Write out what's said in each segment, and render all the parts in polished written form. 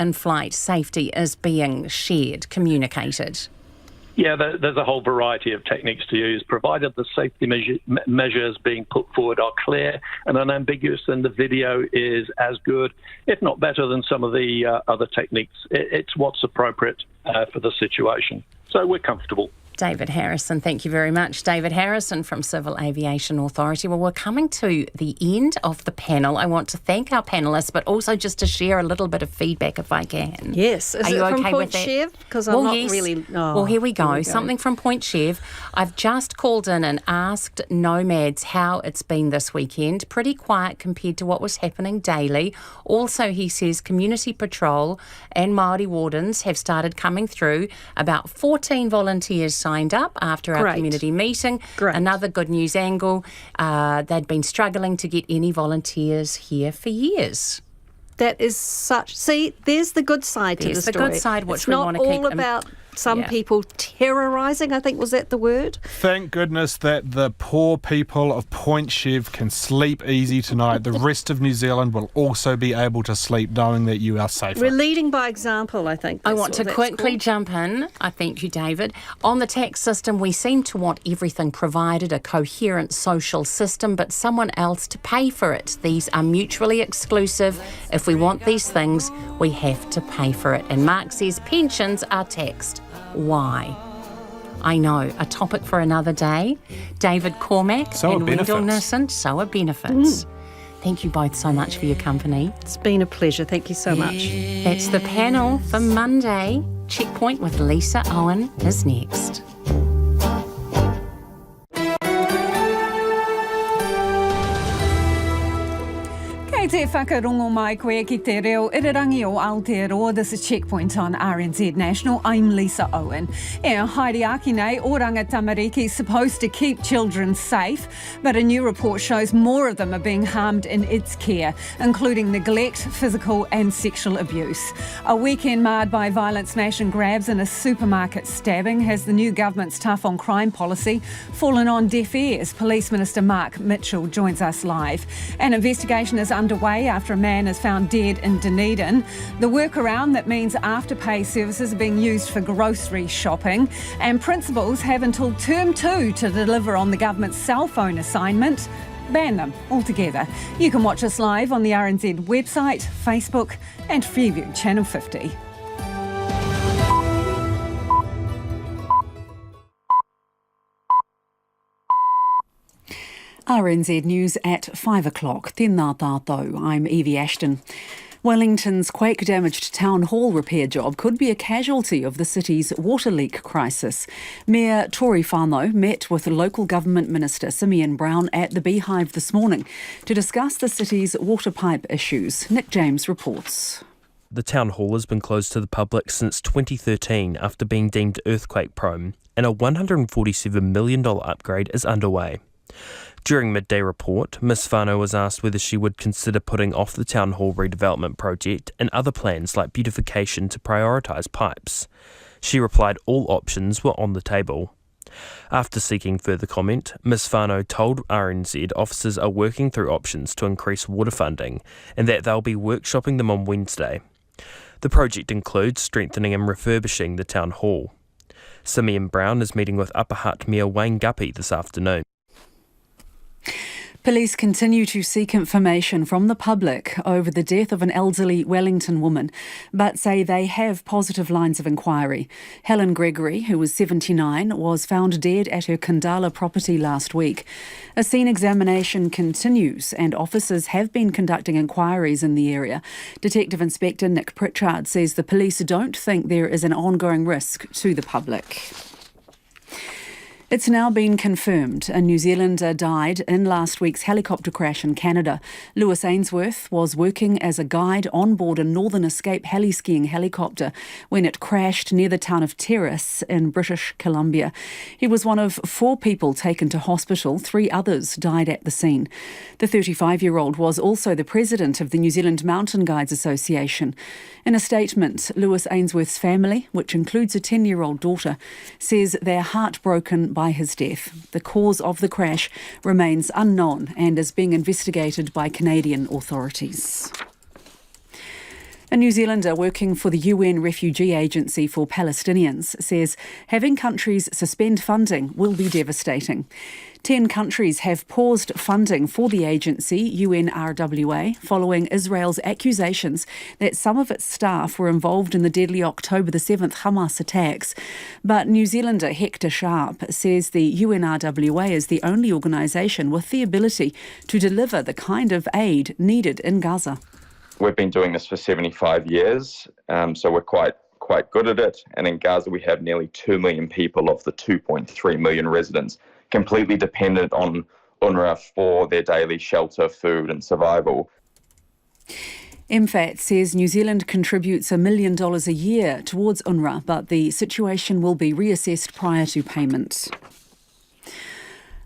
in-flight safety is being shared, communicated? Yeah, there's a whole variety of techniques to use, provided the safety measures being put forward are clear and unambiguous, and the video is as good, if not better, than some of the other techniques. It's what's appropriate for the situation. So we're comfortable. David Harrison, thank you very much. David Harrison from Civil Aviation Authority. Well, we're coming to the end of the panel. I want to thank our panellists, but also just to share a little bit of feedback if I can. Yes. Is Are it you from okay Point with that? Chev? Because I'm not really... Oh, well, here we go. Something from Point Chev. I've just called in and asked nomads how it's been this weekend. Pretty quiet compared to what was happening daily. Also, he says community patrol and Māori wardens have started coming through. About 14 volunteers signed up after our community meeting. Great. Another good news angle, they'd been struggling to get any volunteers here for years. That is such... See, there's the good side to the story. There's the good side, which it's we want to keep... It's not all about some people terrorising, I think, was that the word? Thank goodness that the poor people of Point Chev can sleep easy tonight. The rest of New Zealand will also be able to sleep knowing that you are safer. We're leading by example, I think. I want to quickly jump in. I thank you, David. On the tax system, we seem to want everything provided, a coherent social system, but someone else to pay for it. These are mutually exclusive. If we want these things, we have to pay for it. And Mark says pensions are taxed. Why? I know, a topic for another day. David Cormack and Wendell Nissen, so are benefits. Thank you both so much for your company. It's been a pleasure. Thank you so much. That's the panel for Monday. Checkpoint with Lisa Owen is next. Kei te whakarongo mai koe ki te reo irirangi o Aotearoa. This is Checkpoint on RNZ National. I'm Lisa Owen. Haere nei, Oranga Tamariki is supposed to keep children safe, but a new report shows more of them are being harmed in its care, including neglect, physical and sexual abuse. A weekend marred by violent smash and grabs and a supermarket stabbing. Has the new government's tough on crime policy fallen on deaf ears? Police Minister Mark Mitchell joins us live. An investigation is underway after a man is found dead in Dunedin. The workaround that means afterpay services are being used for grocery shopping, and principals have until term 2 to deliver on the government's cell phone assignment. Ban them altogether. You can watch us live on the RNZ website, Facebook and Freeview Channel 50. RNZ News at 5 o'clock. Tēnā tātou. I'm Evie Ashton. Wellington's quake-damaged town hall repair job could be a casualty of the city's water leak crisis. Mayor Tory Whānau met with local government minister Simeon Brown at the Beehive this morning to discuss the city's water pipe issues. Nick James reports. The town hall has been closed to the public since 2013 after being deemed earthquake-prone, and a $147 million upgrade is underway. During midday report, Ms Whānau was asked whether she would consider putting off the town hall redevelopment project and other plans like beautification to prioritise pipes. She replied all options were on the table. After seeking further comment, Ms Whānau told RNZ officers are working through options to increase water funding and that they'll be workshopping them on Wednesday. The project includes strengthening and refurbishing the town hall. Simeon Brown is meeting with Upper Hutt Mayor Wayne Guppy this afternoon. Police continue to seek information from the public over the death of an elderly Wellington woman, but say they have positive lines of inquiry. Helen Gregory, who was 79, was found dead at her Kandala property last week. A scene examination continues and officers have been conducting inquiries in the area. Detective Inspector Nick Pritchard says the police don't think there is an ongoing risk to the public. It's now been confirmed a New Zealander died in last week's helicopter crash in Canada. Lewis Ainsworth was working as a guide on board a Northern Escape heli-skiing helicopter when it crashed near the town of Terrace in British Columbia. He was one of 4 people taken to hospital. 3 others died at the scene. The 35-year-old was also the president of the New Zealand Mountain Guides Association. In a statement, Lewis Ainsworth's family, which includes a 10-year-old daughter, says they're heartbroken by his death. The cause of the crash remains unknown and is being investigated by Canadian authorities. A New Zealander working for the UN Refugee Agency for Palestinians says having countries suspend funding will be devastating. 10 countries have paused funding for the agency, UNRWA, following Israel's accusations that some of its staff were involved in the deadly October the 7th Hamas attacks. But New Zealander Hector Sharp says the UNRWA is the only organisation with the ability to deliver the kind of aid needed in Gaza. We've been doing this for 75 years, so we're quite good at it. And in Gaza, we have nearly 2 million people of the 2.3 million residents completely dependent on UNRWA for their daily shelter, food and survival. MFAT says New Zealand contributes $1 million a year towards UNRWA, but the situation will be reassessed prior to payment.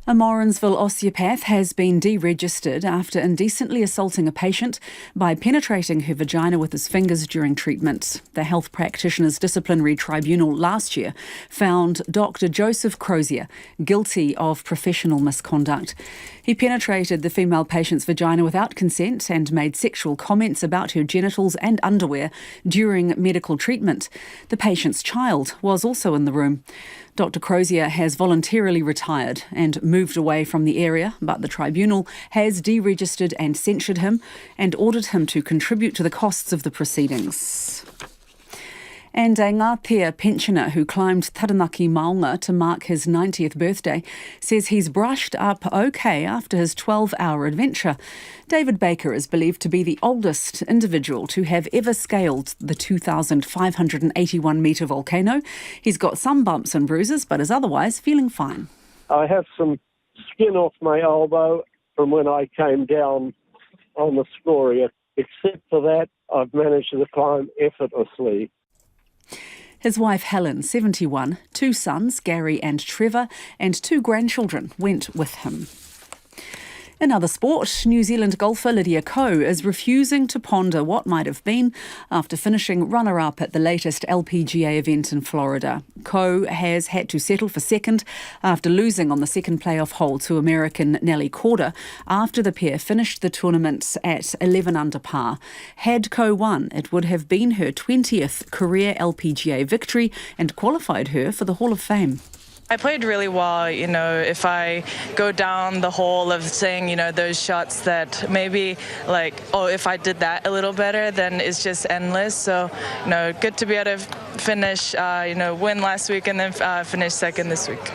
A Morrinsville osteopath has been deregistered after indecently assaulting a patient by penetrating her vagina with his fingers during treatment. The Health Practitioners Disciplinary Tribunal last year found Dr. Joseph Crozier guilty of professional misconduct. He penetrated the female patient's vagina without consent and made sexual comments about her genitals and underwear during medical treatment. The patient's child was also in the room. Dr. Crozier has voluntarily retired and moved away from the area, but the tribunal has deregistered and censured him and ordered him to contribute to the costs of the proceedings. And a Ngātea pensioner who climbed Taranaki Maunga to mark his 90th birthday says he's brushed up okay after his 12-hour adventure. David Baker is believed to be the oldest individual to have ever scaled the 2,581-metre volcano. He's got some bumps and bruises, but is otherwise feeling fine. I have some skin off my elbow from when I came down on the scoria. Except for that, I've managed to climb effortlessly. His wife Helen, 71, 2 sons, Gary and Trevor, and 2 grandchildren went with him. In other sport, New Zealand golfer Lydia Ko is refusing to ponder what might have been after finishing runner-up at the latest LPGA event in Florida. Ko has had to settle for second after losing on the second playoff hole to American Nelly Korda after the pair finished the tournament at 11 under par. Had Ko won, it would have been her 20th career LPGA victory and qualified her for the Hall of Fame. I played really well, if I go down the hole of saying, those shots that maybe if I did that a little better, then it's just endless. So, good to be able to finish, win last week and then finish second this week.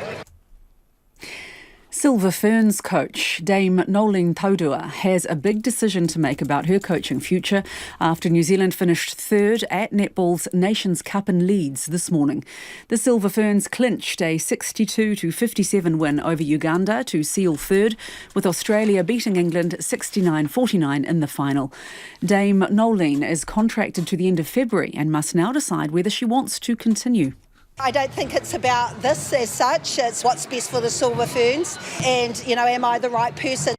Silver Ferns coach Dame Nolene Taurua has a big decision to make about her coaching future after New Zealand finished third at netball's Nations Cup in Leeds this morning. The Silver Ferns clinched a 62-57 win over Uganda to seal third, with Australia beating England 69-49 in the final. Dame Nolene is contracted to the end of February and must now decide whether she wants to continue. I don't think it's about this as such. It's what's best for the Silver Ferns and, am I the right person?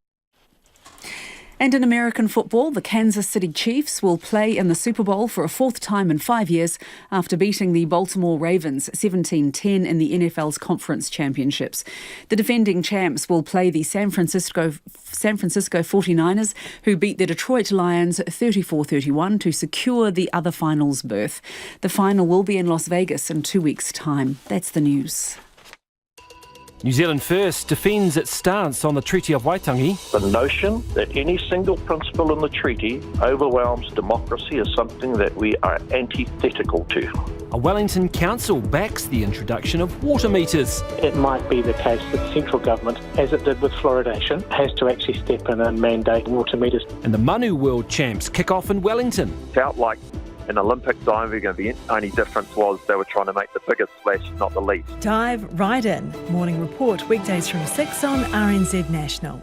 And in American football, the Kansas City Chiefs will play in the Super Bowl for a 4th time in 5 years after beating the Baltimore Ravens 17-10 in the NFL's Conference Championships. The defending champs will play the San Francisco 49ers, who beat the Detroit Lions 34-31 to secure the other finals berth. The final will be in Las Vegas in 2 weeks' time. That's the news. New Zealand First defends its stance on the Treaty of Waitangi. The notion that any single principle in the treaty overwhelms democracy is something that we are antithetical to. A Wellington council backs the introduction of water meters. It might be the case that central government, as it did with fluoridation, has to actually step in and mandate water meters. And the Manu World Champs kick off in Wellington. Felt like an Olympic diving event. Only difference was they were trying to make the biggest splash, not the least. Dive right in. Morning Report, weekdays from 6 on RNZ National.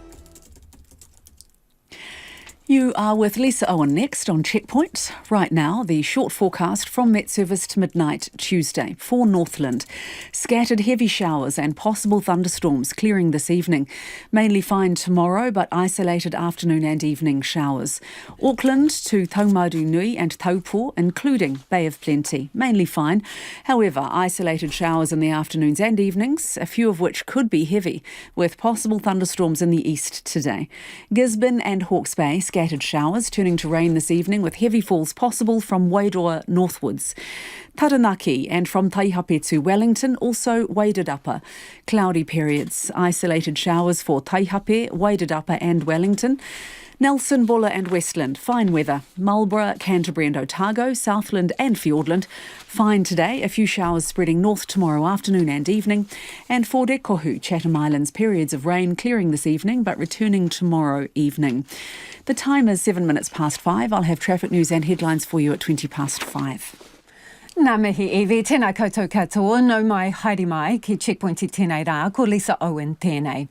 You are with Lisa Owen next on Checkpoint. Right now, the short forecast from Met Service to midnight Tuesday for Northland. Scattered heavy showers and possible thunderstorms clearing this evening. Mainly fine tomorrow, but isolated afternoon and evening showers. Auckland to Taumarunui and Taupo, including Bay of Plenty. Mainly fine. However, isolated showers in the afternoons and evenings, a few of which could be heavy, with possible thunderstorms in the east today. Gisborne and Hawke's Bay, scattered showers, turning to rain this evening with heavy falls possible from Wairoa northwards. Taranaki and from Taihape to Wellington, also Wairarapa. Cloudy periods, isolated showers for Taihape, Wairarapa and Wellington. Nelson, Buller and Westland, fine weather. Marlborough, Canterbury and Otago, Southland and Fiordland, fine today. A few showers spreading north tomorrow afternoon and evening. And for Kohu, Chatham Islands, periods of rain clearing this evening but returning tomorrow evening. The time is 7 minutes past 5. I'll have traffic news and headlines for you at 20 past 5. Nā mihi Evie, tēnā koutou katoa, no mai haere mai ki Checkpoint I tēnei rā, ko Lisa Owen tēnei.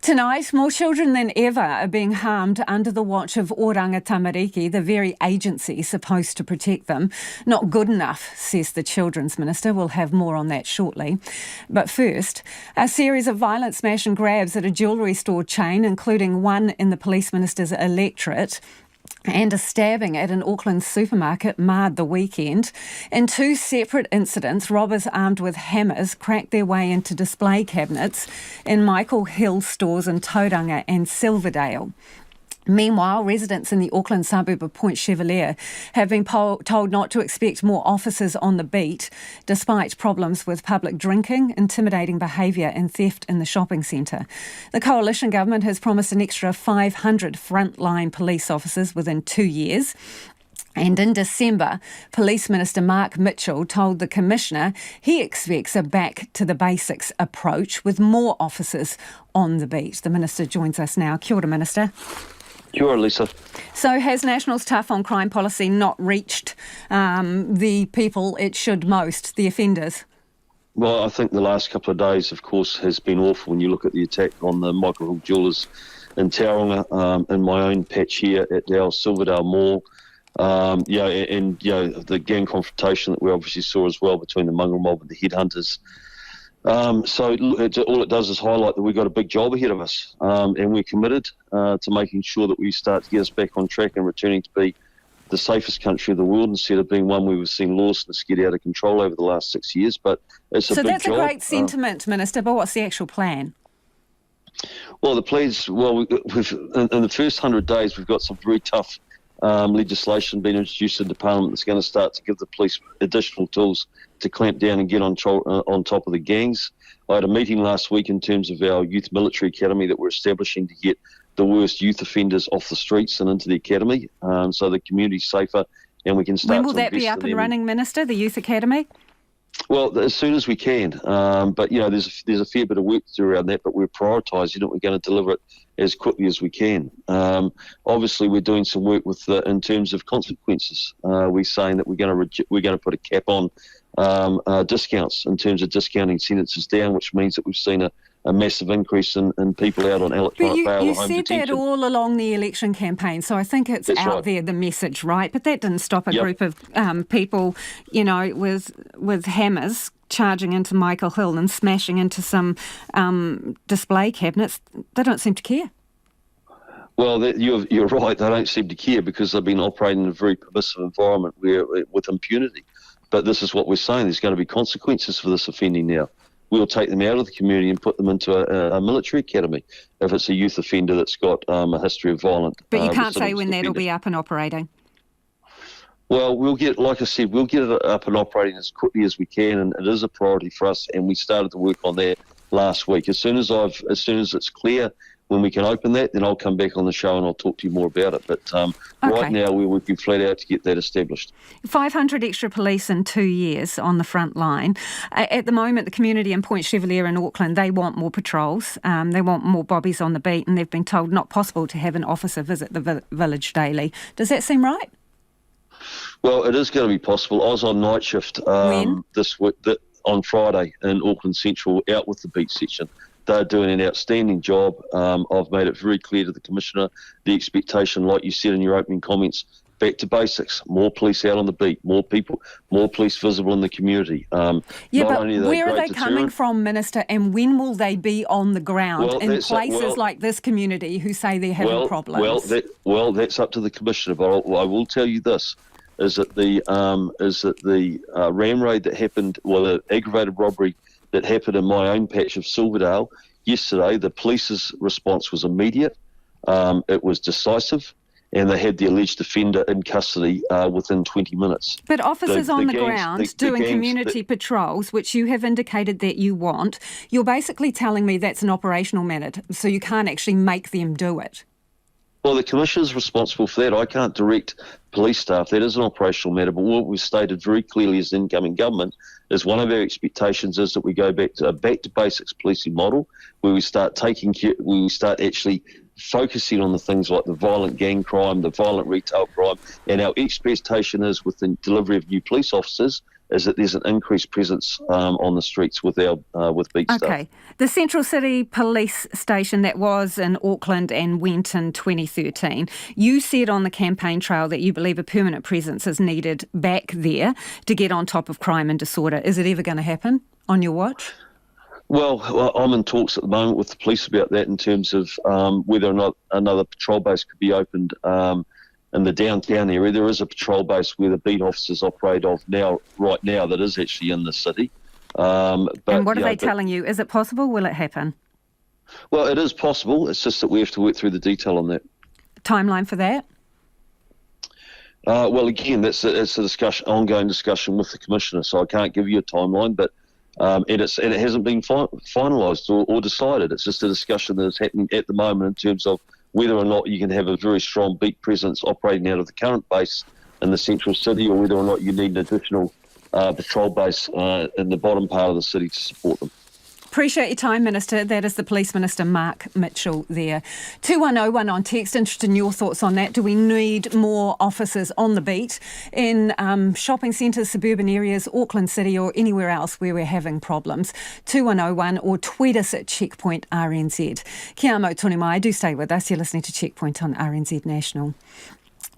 Tonight, more children than ever are being harmed under the watch of Oranga Tamariki, the very agency supposed to protect them. Not good enough, says the Children's Minister. We'll have more on that shortly. But first, a series of violent smash and grabs at a jewellery store chain, including one in the Police Minister's electorate, and a stabbing at an Auckland supermarket marred the weekend. In two separate incidents, robbers armed with hammers cracked their way into display cabinets in Michael Hill stores in Tauranga and Silverdale. Meanwhile, residents in the Auckland suburb of Point Chevalier have been told not to expect more officers on the beat, despite problems with public drinking, intimidating behaviour and theft in the shopping centre. The coalition government has promised an extra 500 frontline police officers within 2 years. And in December, Police Minister Mark Mitchell told the Commissioner he expects a back-to-the-basics approach with more officers on the beat. The Minister joins us now. Kia ora, Minister. Kia ora, Lisa. So has National's tough on crime policy not reached the people it should most, the offenders? Well, I think the last couple of days, of course, has been awful when you look at the attack on the Michael Hill Jewellers in Tauranga, in my own patch here at our Silverdale Mall. The gang confrontation that we obviously saw as well between the mongrel mob and the headhunters. All it does is highlight that we've got a big job ahead of us, and we're committed to making sure that we start to get us back on track and returning to be the safest country of the world instead of being one where we've seen lawlessness get out of control over the last 6 years. But it's a big job. So that's a great sentiment, Minister, but what's the actual plan? Well, the plans, in the first 100 days, we've got some very tough legislation being introduced into Parliament that's going to start to give the police additional tools to clamp down and get on top of the gangs. I had a meeting last week in terms of our youth military academy that we're establishing to get the worst youth offenders off the streets and into the academy, so the community's safer and we can start. When will that be up and running, Minister, the youth academy? Well, as soon as we can, but there's a fair bit of work to do around that, but we're prioritising it. We're going to deliver it as quickly as we can. Obviously, we're doing some work with in terms of consequences. We're saying that we're going to put a cap on discounts in terms of discounting sentences down, which means that we've seen a massive increase in people out on electronic bail. But you said that all along the election campaign, so I think it's That's out there, the message, right? But that didn't stop a group of people, with hammers charging into Michael Hill and smashing into some display cabinets. They don't seem to care. Well, you're right. They don't seem to care because they've been operating in a very permissive environment with impunity. But this is what we're saying. There's going to be consequences for this offending now. We'll take them out of the community and put them into a military academy if it's a youth offender that's got a history of violent. But you can't say when that'll be up and operating. Well, like I said, we'll get it up and operating as quickly as we can, and it is a priority for us. And we started to work on that last week. As soon as it's clear when we can open that, then I'll come back on the show and I'll talk to you more about it. But right now, we're working flat out to get that established. 500 extra police in 2 years on the front line. At the moment, the community in Point Chevalier in Auckland, they want more patrols. They want more bobbies on the beat, and they've been told not possible to have an officer visit the village daily. Does that seem right? Well, it is going to be possible. I was on night shift this week, on Friday in Auckland Central, out with the beat section. They're doing an outstanding job. I've made it very clear to the Commissioner the expectation, like you said in your opening comments, back to basics, more police out on the beat, more people, more police visible in the community. But where are they coming from, Minister, and when will they be on the ground in places like this community who say they're having problems? That's up to the Commissioner, but I will tell you this. Is that the ram raid that happened, the aggravated robbery that happened in my own patch of Silverdale yesterday, the police's response was immediate, it was decisive, and they had the alleged offender in custody within 20 minutes. But officers on the gangs, ground doing community patrols, which you have indicated that you want, you're basically telling me that's an operational matter, so you can't actually make them do it. Well, the Commissioner's responsible for that. I can't direct police staff. That is an operational matter. But what we've stated very clearly as the incoming government is one of our expectations is that we go back to a back-to-basics policing model where we start actually focusing on the things like the violent gang crime, the violent retail crime, and our expectation is with the delivery of new police officers is that there's an increased presence on the streets with beat staff. Okay. The Central City Police Station that was in Auckland and went in 2013, you said on the campaign trail that you believe a permanent presence is needed back there to get on top of crime and disorder. Is it ever going to happen on your watch? Well, I'm in talks at the moment with the police about that in terms of whether or not another patrol base could be opened in the downtown area. There is a patrol base where the beat officers operate right now that is actually in the city. And what are they telling you? Is it possible? Will it happen? Well, it is possible. It's just that we have to work through the detail on that. Timeline for that? Well, again, it's a ongoing discussion with the Commissioner, so I can't give you a timeline, but it hasn't been finalised or decided. It's just a discussion that is happening at the moment in terms of whether or not you can have a very strong beat presence operating out of the current base in the central city, or whether or not you need an additional patrol base in the bottom part of the city to support them. Appreciate your time, Minister. That is the Police Minister, Mark Mitchell there. 2101 on text. Interested in your thoughts on that. Do we need more officers on the beat in shopping centres, suburban areas, Auckland City or anywhere else where we're having problems? 2101 or tweet us at Checkpoint RNZ. Kia amo tonu mai. Do stay with us. You're listening to Checkpoint on RNZ National.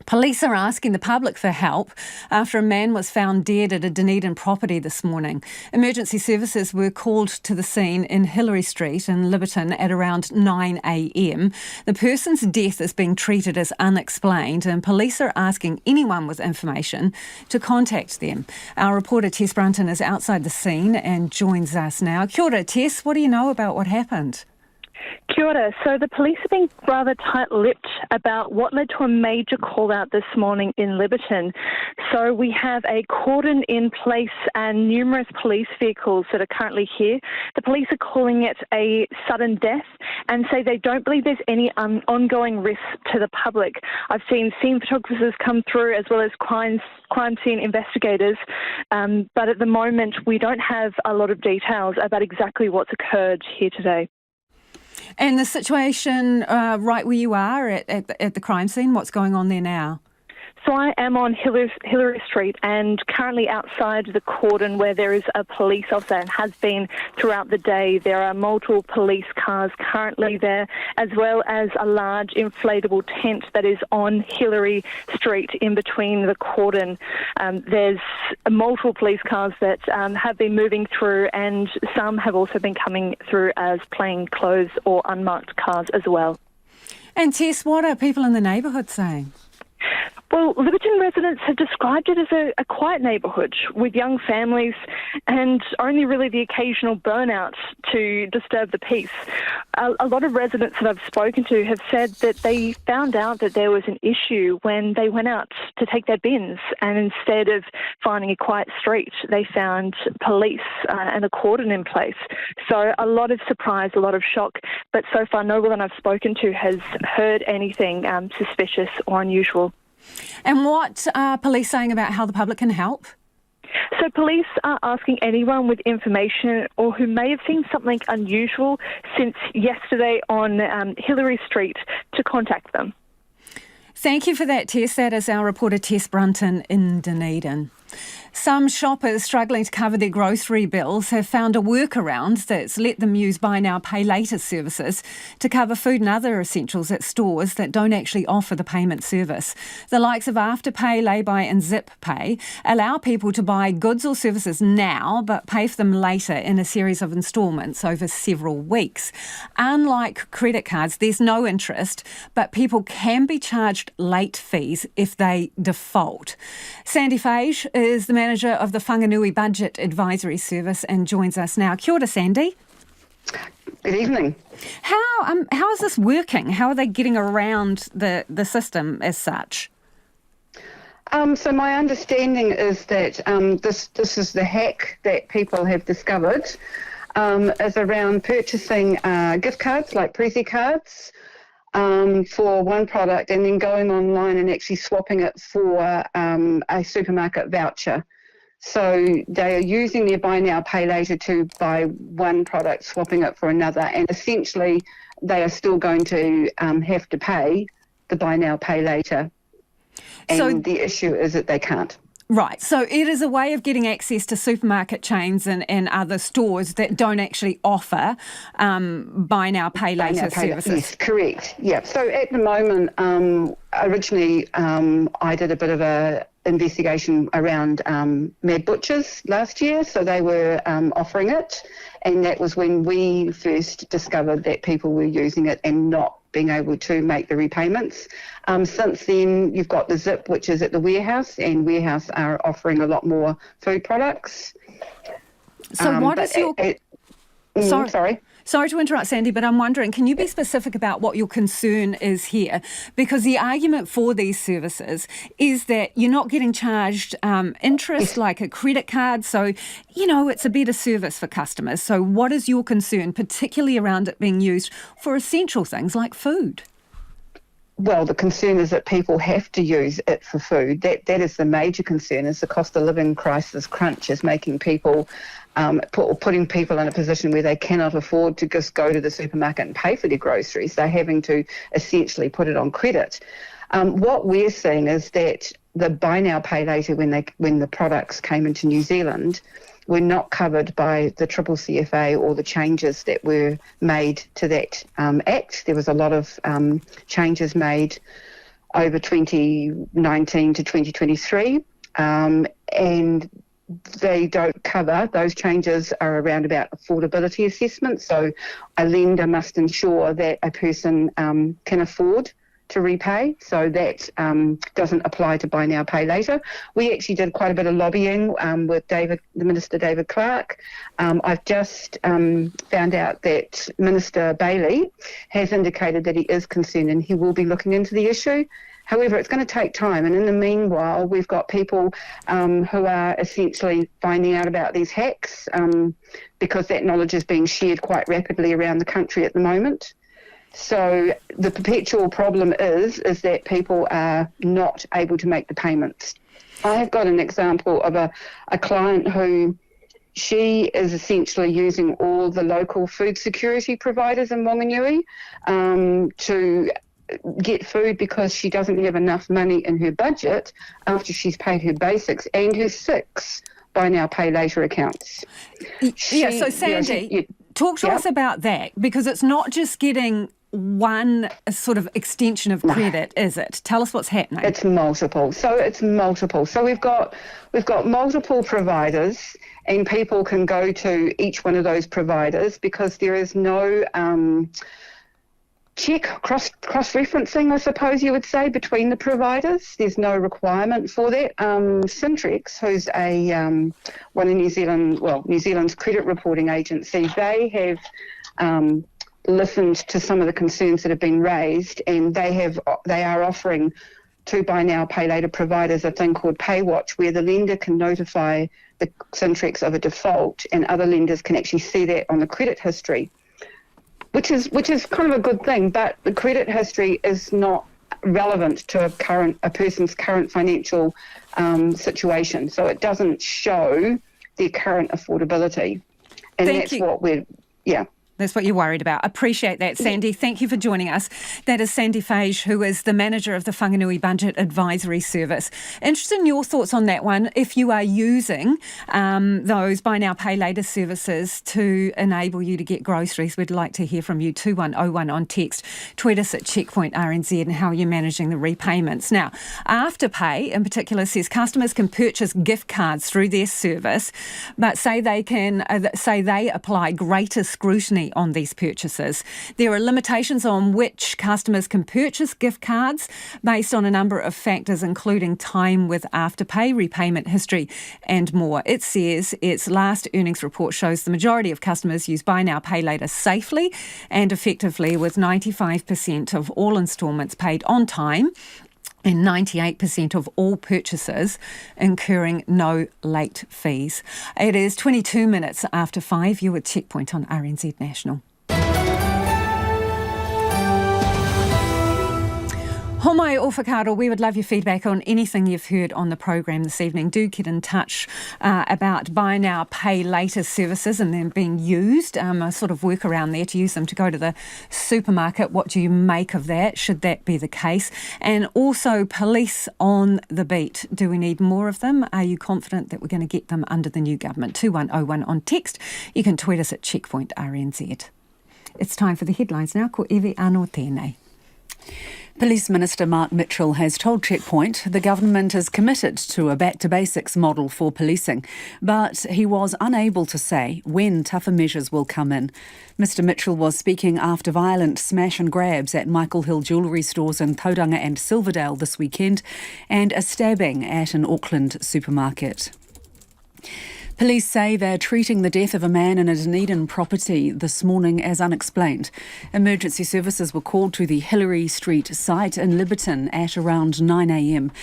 Police are asking the public for help after a man was found dead at a Dunedin property this morning. Emergency services were called to the scene in Hillary Street in Lytton at around 9 a.m. The person's death is being treated as unexplained, and police are asking anyone with information to contact them. Our reporter Tess Brunton is outside the scene and joins us now. Kia ora, Tess. What do you know about what happened? Kia ora. So the police have been rather tight-lipped about what led to a major call-out this morning in Lytton. So we have a cordon in place and numerous police vehicles that are currently here. The police are calling it a sudden death and say they don't believe there's any ongoing risk to the public. I've seen scene photographers come through as well as crime scene investigators, but at the moment we don't have a lot of details about exactly what's occurred here today. And the situation right where you are at the crime scene, what's going on there now? So I am on Hillary Street and currently outside the cordon where there is a police officer and has been throughout the day. There are multiple police cars currently there, as well as a large inflatable tent that is on Hillary Street in between the cordon. There's multiple police cars that have been moving through, and some have also been coming through as plain clothes or unmarked cars as well. And Tess, what are people in the neighbourhood saying? Well, Lytton residents have described it as a quiet neighbourhood with young families and only really the occasional burnout to disturb the peace. A lot of residents that I've spoken to have said that they found out that there was an issue when they went out to take their bins, and instead of finding a quiet street, they found police and a cordon in place. So a lot of surprise, a lot of shock, but so far no one I've spoken to has heard anything suspicious or unusual. And what are police saying about how the public can help? So police are asking anyone with information or who may have seen something unusual since yesterday on Hillary Street to contact them. Thank you for that, Tess. That is our reporter Tess Brunton in Dunedin. Some shoppers struggling to cover their grocery bills have found a workaround that's let them use buy now, pay later services to cover food and other essentials at stores that don't actually offer the payment service. The likes of Afterpay, Lay-Buy and Zip Pay allow people to buy goods or services now but pay for them later in a series of instalments over several weeks. Unlike credit cards, there's no interest, but people can be charged late fees if they default. Sandy Fage is the manager of the Whanganui Budget Advisory Service and joins us now. Kia ora, Sandy. Good evening. How is this working? How are they getting around the system as such? So my understanding is that this is the hack that people have discovered is around purchasing gift cards like Prezi cards for one product and then going online and actually swapping it for a supermarket voucher. So they are using their buy now, pay later to buy one product, swapping it for another, and essentially they are still going to have to pay the buy now, pay later. And the issue is that they can't. Right, so it is a way of getting access to supermarket chains and other stores that don't actually offer buy now, pay later services. Yes, correct. Yeah. So at the moment, originally I did a bit of a investigation around Mad Butchers last year, so they were offering it, and that was when we first discovered that people were using it and not being able to make the repayments. Since then, you've got the Zip, which is at the Warehouse, and Warehouse are offering a lot more food products. So what is your... Sorry. Sorry to interrupt, Sandy, but I'm wondering, can you be specific about what your concern is here? Because the argument for these services is that you're not getting charged interest like a credit card. So, it's a better service for customers. So what is your concern, particularly around it being used for essential things like food? Well, the concern is that people have to use it for food. That is the major concern, is the cost of living crisis crunch is making people, putting people in a position where they cannot afford to just go to the supermarket and pay for their groceries. They're having to essentially put it on credit. What we're seeing is that the buy now, pay later, when the products came into New Zealand, were not covered by the CCCFA or the changes that were made to that Act. There was a lot of changes made over 2019 to 2023, and they don't cover, those changes are around about affordability assessment. So a lender must ensure that a person can afford to repay, so that doesn't apply to buy now, pay later. We actually did quite a bit of lobbying with Minister David Clark. I've just found out that Minister Bailey has indicated that he is concerned and he will be looking into the issue. However, it's going to take time, and in the meanwhile, we've got people who are essentially finding out about these hacks because that knowledge is being shared quite rapidly around the country at the moment. So the perpetual problem is that people are not able to make the payments. I have got an example of a client who, she is essentially using all the local food security providers in Whanganui to get food because she doesn't have enough money in her budget after she's paid her basics and her 6 buy now, pay later accounts. So Sandy, talk to us about that, because it's not just getting one sort of extension of credit, is it? Tell us what's happening. It's multiple. So we've got multiple providers, and people can go to each one of those providers because there is no cross-referencing, I suppose you would say, between the providers. There's no requirement for that. Centrex, who's one of New Zealand's credit reporting agency, they have listened to some of the concerns that have been raised, and they are offering to buy now, pay later providers a thing called PayWatch, where the lender can notify the Centrex of a default, and other lenders can actually see that on the credit history, which is kind of a good thing. But the credit history is not relevant to a person's current financial situation, so it doesn't show their current affordability, and That's what you're worried about. Appreciate that, Sandy. Thank you for joining us. That is Sandy Fage, who is the manager of the Whanganui Budget Advisory Service. Interested in your thoughts on that one. If you are using those buy now, pay later services to enable you to get groceries, we'd like to hear from you. 2101 on text. Tweet us at Checkpoint RNZ and how you're managing the repayments. Now, Afterpay in particular says customers can purchase gift cards through their service, but say they apply greater scrutiny money on these purchases. There are limitations on which customers can purchase gift cards based on a number of factors, including time with Afterpay, repayment history and more. It says its last earnings report shows the majority of customers use Buy Now, Pay Later safely and effectively, with 95% of all instalments paid on time and 98% of all purchases incurring no late fees. It is 22 minutes after 5. You're with Checkpoint on RNZ National. Homai o whakaaro, we would love your feedback on anything you've heard on the program this evening. Do get in touch about Buy Now, Pay Later services and them being used, a sort of workaround there to use them to go to the supermarket. What do you make of that? Should that be the case? And also police on the beat. Do we need more of them? Are you confident that we're going to get them under the new government? 2101 on text. You can tweet us at Checkpoint RNZ. It's time for the headlines now. Ko ewe anō tēnei. Police Minister Mark Mitchell has told Checkpoint the government is committed to a back-to-basics model for policing, but he was unable to say when tougher measures will come in. Mr Mitchell was speaking after violent smash and grabs at Michael Hill jewellery stores in Tauranga and Silverdale this weekend and a stabbing at an Auckland supermarket. Police say they're treating the death of a man in a Dunedin property this morning as unexplained. Emergency services were called to the Hillary Street site in Liberton at around 9 a.m.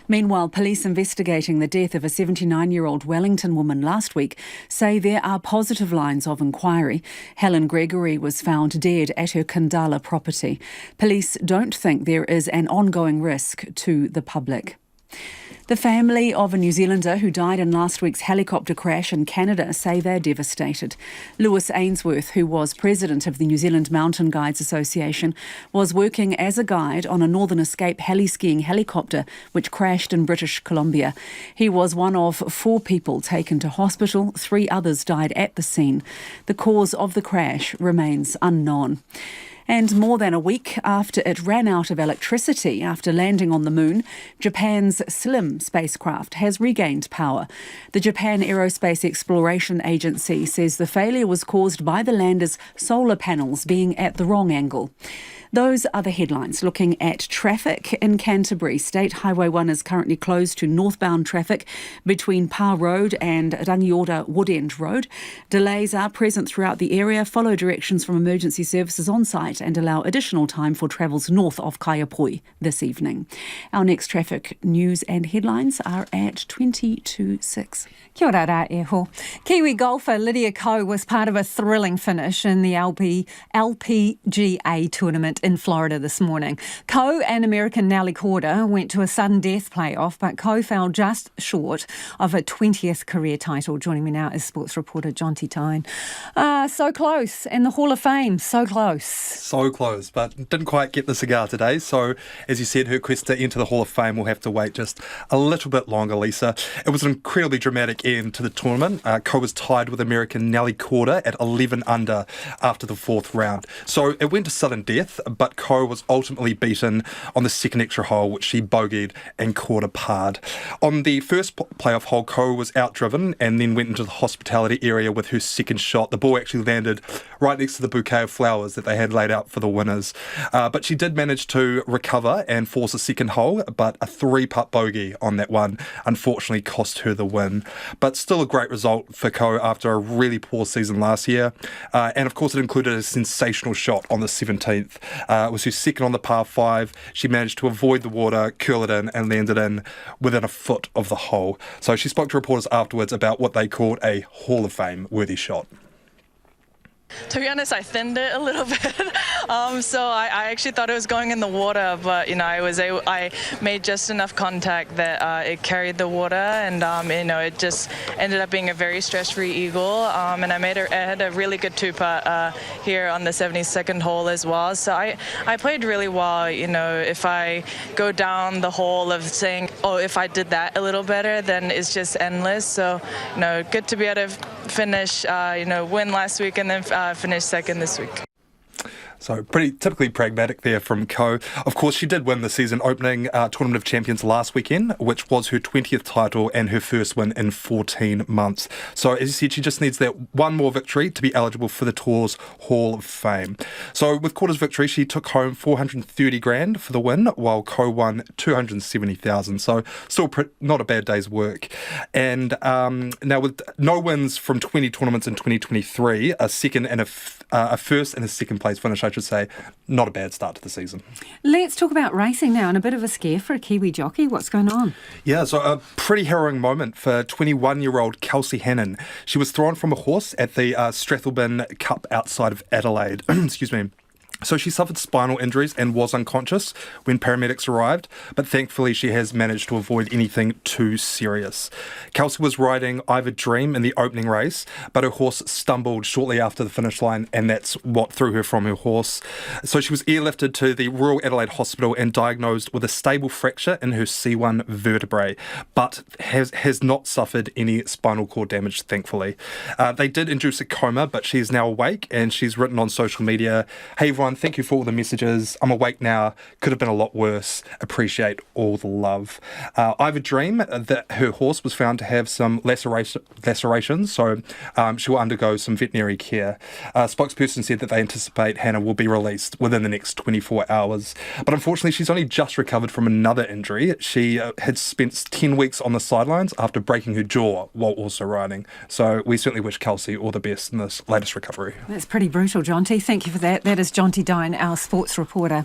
Meanwhile, police investigating the death of a 79-year-old Wellington woman last week say there are positive lines of inquiry. Helen Gregory was found dead at her Kandala property. Police don't think there is an ongoing risk to the public. The family of a New Zealander who died in last week's helicopter crash in Canada say they're devastated. Lewis Ainsworth, who was president of the New Zealand Mountain Guides Association, was working as a guide on a Northern Escape heli-skiing helicopter which crashed in British Columbia. He was one of 4 people taken to hospital. 3 others died at the scene. The cause of the crash remains unknown. And more than a week after it ran out of electricity after landing on the moon, Japan's SLIM spacecraft has regained power. The Japan Aerospace Exploration Agency says the failure was caused by the lander's solar panels being at the wrong angle. Those are the headlines. Looking at traffic in Canterbury, State Highway 1 is currently closed to northbound traffic between Parr Road and Rangiora Woodend Road. Delays are present throughout the area. Follow directions from emergency services on site and allow additional time for travels north of Kaiapoi this evening. Our next traffic news and headlines are at 22:06. Kia ora rā e ho. Kiwi golfer Lydia Ko was part of a thrilling finish in the LPGA tournament in Florida this morning. Ko and American Nelly Korda went to a sudden death playoff, but Ko fell just short of a 20th career title. Joining me now is sports reporter Jonty Tyne. So close, and the Hall of Fame, so close. So close, but didn't quite get the cigar today. So, as you said, her quest to enter the Hall of Fame will have to wait just a little bit longer, Lisa. It was an incredibly dramatic end to the tournament. Ko was tied with American Nelly Korda at 11 under after the 4th round. So it went to sudden death, but Ko was ultimately beaten on the second extra hole, which she bogeyed and Korda parred. On the first playoff hole, Ko was outdriven and then went into the hospitality area with her second shot. The ball actually landed right next to the bouquet of flowers that they had laid out for the winners. But she did manage to recover and force a second hole, but a 3-putt bogey on that one unfortunately cost her the win. But still a great result for Ko after a really poor season last year. And of course it included a sensational shot on the 17th. It was her second on the par 5. She managed to avoid the water, curl it in, and landed in within a foot of the hole. So she spoke to reporters afterwards about what they called a Hall of Fame worthy shot. To be honest, I thinned it a little bit. So I actually thought it was going in the water, but I made just enough contact that it carried the water, and it just ended up being a very stress-free eagle. And I had a really good 2-putt here on the 72nd hole as well. So I played really well. If I go down the hole of saying, oh, if I did that a little better, then it's just endless. So good to be able to finish, win last week and then finish second this week. So pretty typically pragmatic there from Ko. Of course, she did win the season opening Tournament of Champions last weekend, which was her 20th title and her first win in 14 months. So as you said, she just needs that one more victory to be eligible for the Tour's Hall of Fame. So with Kota's victory, she took home 430 grand for the win, while Ko won 270,000. So still not a bad day's work. And now with no wins from 20 tournaments in 2023, a first and a second place finish, I should say, not a bad start to the season. Let's talk about racing now, and a bit of a scare for a Kiwi jockey. What's going on? Yeah, so a pretty harrowing moment for 21-year-old Kelsey Hannon. She was thrown from a horse at the Strathalbyn Cup outside of Adelaide. Excuse me. So she suffered spinal injuries and was unconscious when paramedics arrived, but thankfully she has managed to avoid anything too serious. Kelsey was riding I've a Dream in the opening race, but her horse stumbled shortly after the finish line, and that's what threw her from her horse. So she was airlifted to the Royal Adelaide Hospital and diagnosed with a stable fracture in her C1 vertebrae, but has not suffered any spinal cord damage, thankfully. They did induce a coma, but she's now awake, and she's written on social media, "Hey everyone, thank you for all the messages. I'm awake now. Could have been a lot worse. Appreciate all the love." I have a dream that her horse was found to have some lacerations, so she will undergo some veterinary care. A spokesperson said that they anticipate Hannah will be released within the next 24 hours. But unfortunately, she's only just recovered from another injury. She had spent 10 weeks on the sidelines after breaking her jaw while also riding. So we certainly wish Kelsey all the best in this latest recovery. That's pretty brutal, Jonty. Thank you for that. That is Jonty Dine, our sports reporter.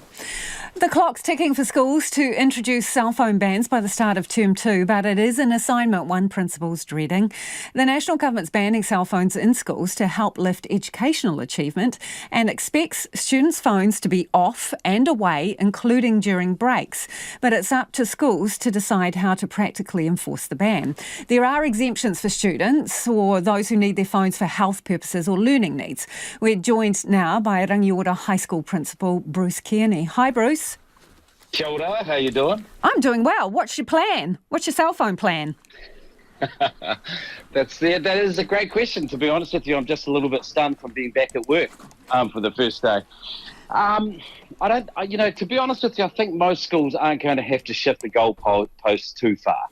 The clock's ticking for schools to introduce cell phone bans by the start of term 2, but it is an assignment one principal's dreading. The national government's banning cell phones in schools to help lift educational achievement and expects students' phones to be off and away, including during breaks. But it's up to schools to decide how to practically enforce the ban. There are exemptions for students or those who need their phones for health purposes or learning needs. We're joined now by Rangiora High School Principal Bruce Kearney. Hi, Bruce. Kia ora, how you doing? I'm doing well. What's your plan? What's your cell phone plan? That is a great question, to be honest with you. I'm just a little bit stunned from being back at work for the first day. To be honest with you, I think most schools aren't going to have to shift the goalposts too far.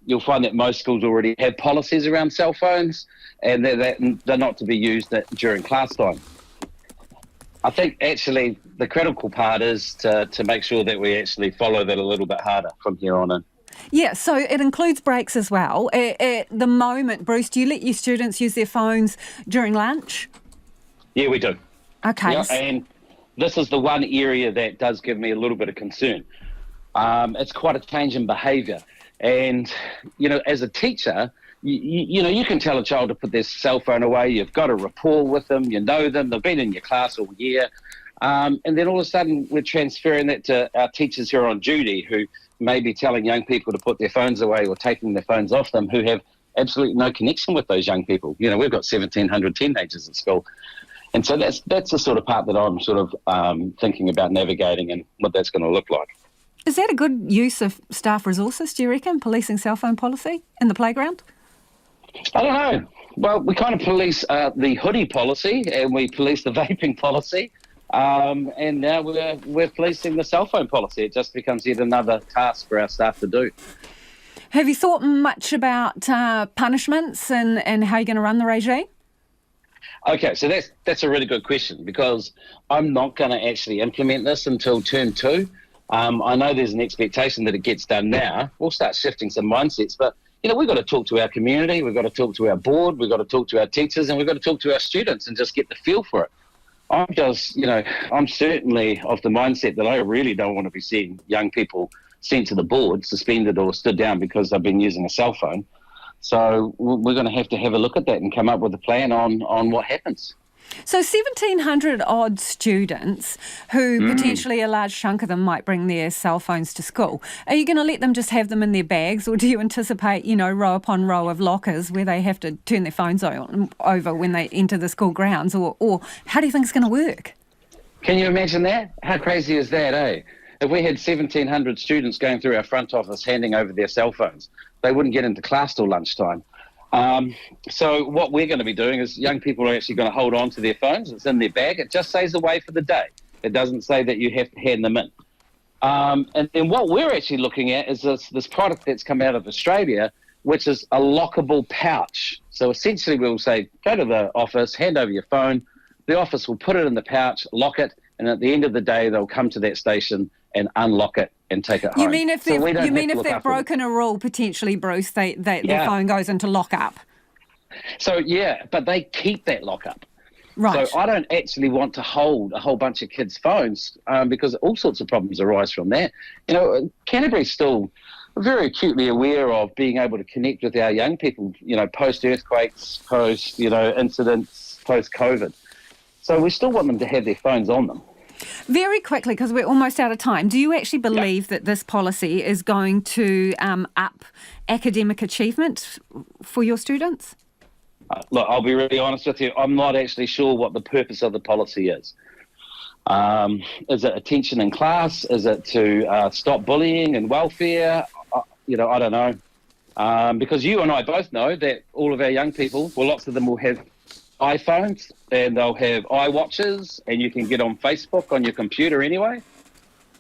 You'll find that most schools already have policies around cell phones, and they're not to be used during class time. I think actually the critical part is to make sure that we actually follow that a little bit harder from here on in. Yeah, so it includes breaks as well. At the moment, Bruce, do you let your students use their phones during lunch? Yeah, we do. Okay. Yeah, and this is the one area that does give me a little bit of concern. It's quite a change in behaviour. And, as a teacher, you can tell a child to put their cell phone away. You've got a rapport with them. You know them. They've been in your class all year. And then all of a sudden we're transferring that to our teachers who are on duty, who may be telling young people to put their phones away or taking their phones off them, who have absolutely no connection with those young people. We've got 1,700 teenagers at school. And so that's the sort of part that I'm sort of thinking about navigating and what that's going to look like. Is that a good use of staff resources, do you reckon, policing cell phone policy in the playground? I don't know. Well, we kind of police the hoodie policy and we police the vaping policy. And now we're policing the cell phone policy. It just becomes yet another task for our staff to do. Have you thought much about punishments and how you're going to run the regime? Okay, so that's a really good question, because I'm not going to actually implement this until term 2. I know there's an expectation that it gets done now. We'll start shifting some mindsets, but we've got to talk to our community, we've got to talk to our board, we've got to talk to our teachers, and we've got to talk to our students and just get the feel for it. I'm certainly of the mindset that I really don't want to be seeing young people sent to the board, suspended or stood down because they've been using a cell phone. So we're going to have a look at that and come up with a plan on what happens. So 1,700 odd students who potentially a large chunk of them might bring their cell phones to school. Are you going to let them just have them in their bags, or do you anticipate, row upon row of lockers where they have to turn their phones over when they enter the school grounds, or how do you think it's going to work? Can you imagine that? How crazy is that, eh? If we had 1,700 students going through our front office handing over their cell phones, they wouldn't get into class till lunchtime. So what we're going to be doing is young people are actually going to hold on to their phones. It's in their bag. It just says away for the day. It doesn't say that you have to hand them in. And then what we're actually looking at is this product that's come out of Australia, which is a lockable pouch. So essentially we'll say, go to the office, hand over your phone. The office will put it in the pouch, lock it, and at the end of the day, they'll come to that station and unlock it and take it home. You mean if they've broken a rule, potentially, Bruce, their phone goes into lockup? So, yeah, but they keep that lockup. Right. So I don't actually want to hold a whole bunch of kids' phones because all sorts of problems arise from that. You know, Canterbury's still very acutely aware of being able to connect with our young people, you know, post-earthquakes, incidents, post-COVID. So we still want them to have their phones on them. Very quickly, because we're almost out of time, do you actually believe that this policy is going to up academic achievement for your students? Look, I'll be really honest with you. I'm not actually sure what the purpose of the policy is. Is it attention in class? Is it to stop bullying and welfare? I don't know. Because you and I both know that all of our young people, well, lots of them will have iPhones and they'll have iWatches, and you can get on Facebook on your computer anyway.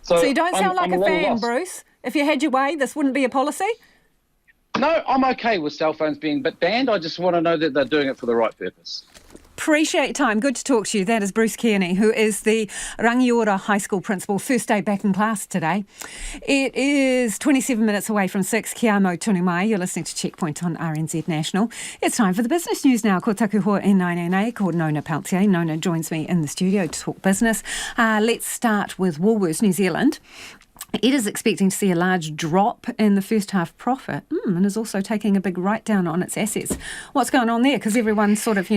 So you don't sound like a fan, lost. Bruce. If you had your way, this wouldn't be a policy? No, I'm okay with cell phones being banned. I just want to know that they're doing it for the right purpose. Appreciate your time. Good to talk to you. That is Bruce Kearney, who is the Rangiora High School principal. First day back in class today. It is 27 minutes away from 6. Kia mau tunu mai. You're listening to Checkpoint on RNZ National. It's time for the business news now. Ko taku hoa e nainei called Nona Peltier. Nona joins me in the studio to talk business. Let's start with Woolworths New Zealand. It is expecting to see a large drop in the first half profit and is also taking a big write-down on its assets. What's going on there? Because everyone's sort of,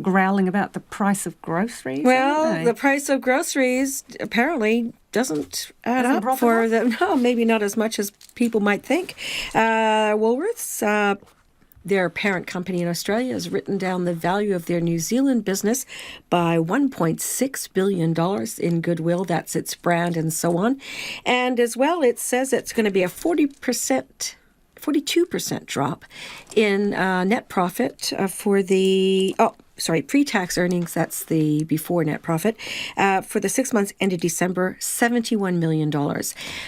growling about the price of groceries. Well, the price of groceries apparently doesn't add up for them. No, maybe not as much as people might think. Woolworths... Their parent company in Australia has written down the value of their New Zealand business by $1.6 billion in goodwill. That's its brand and so on. And as well, it says it's going to be a 42% drop in net profit for the... pre-tax earnings, that's the before net profit, for the 6 months ended December, $71 million.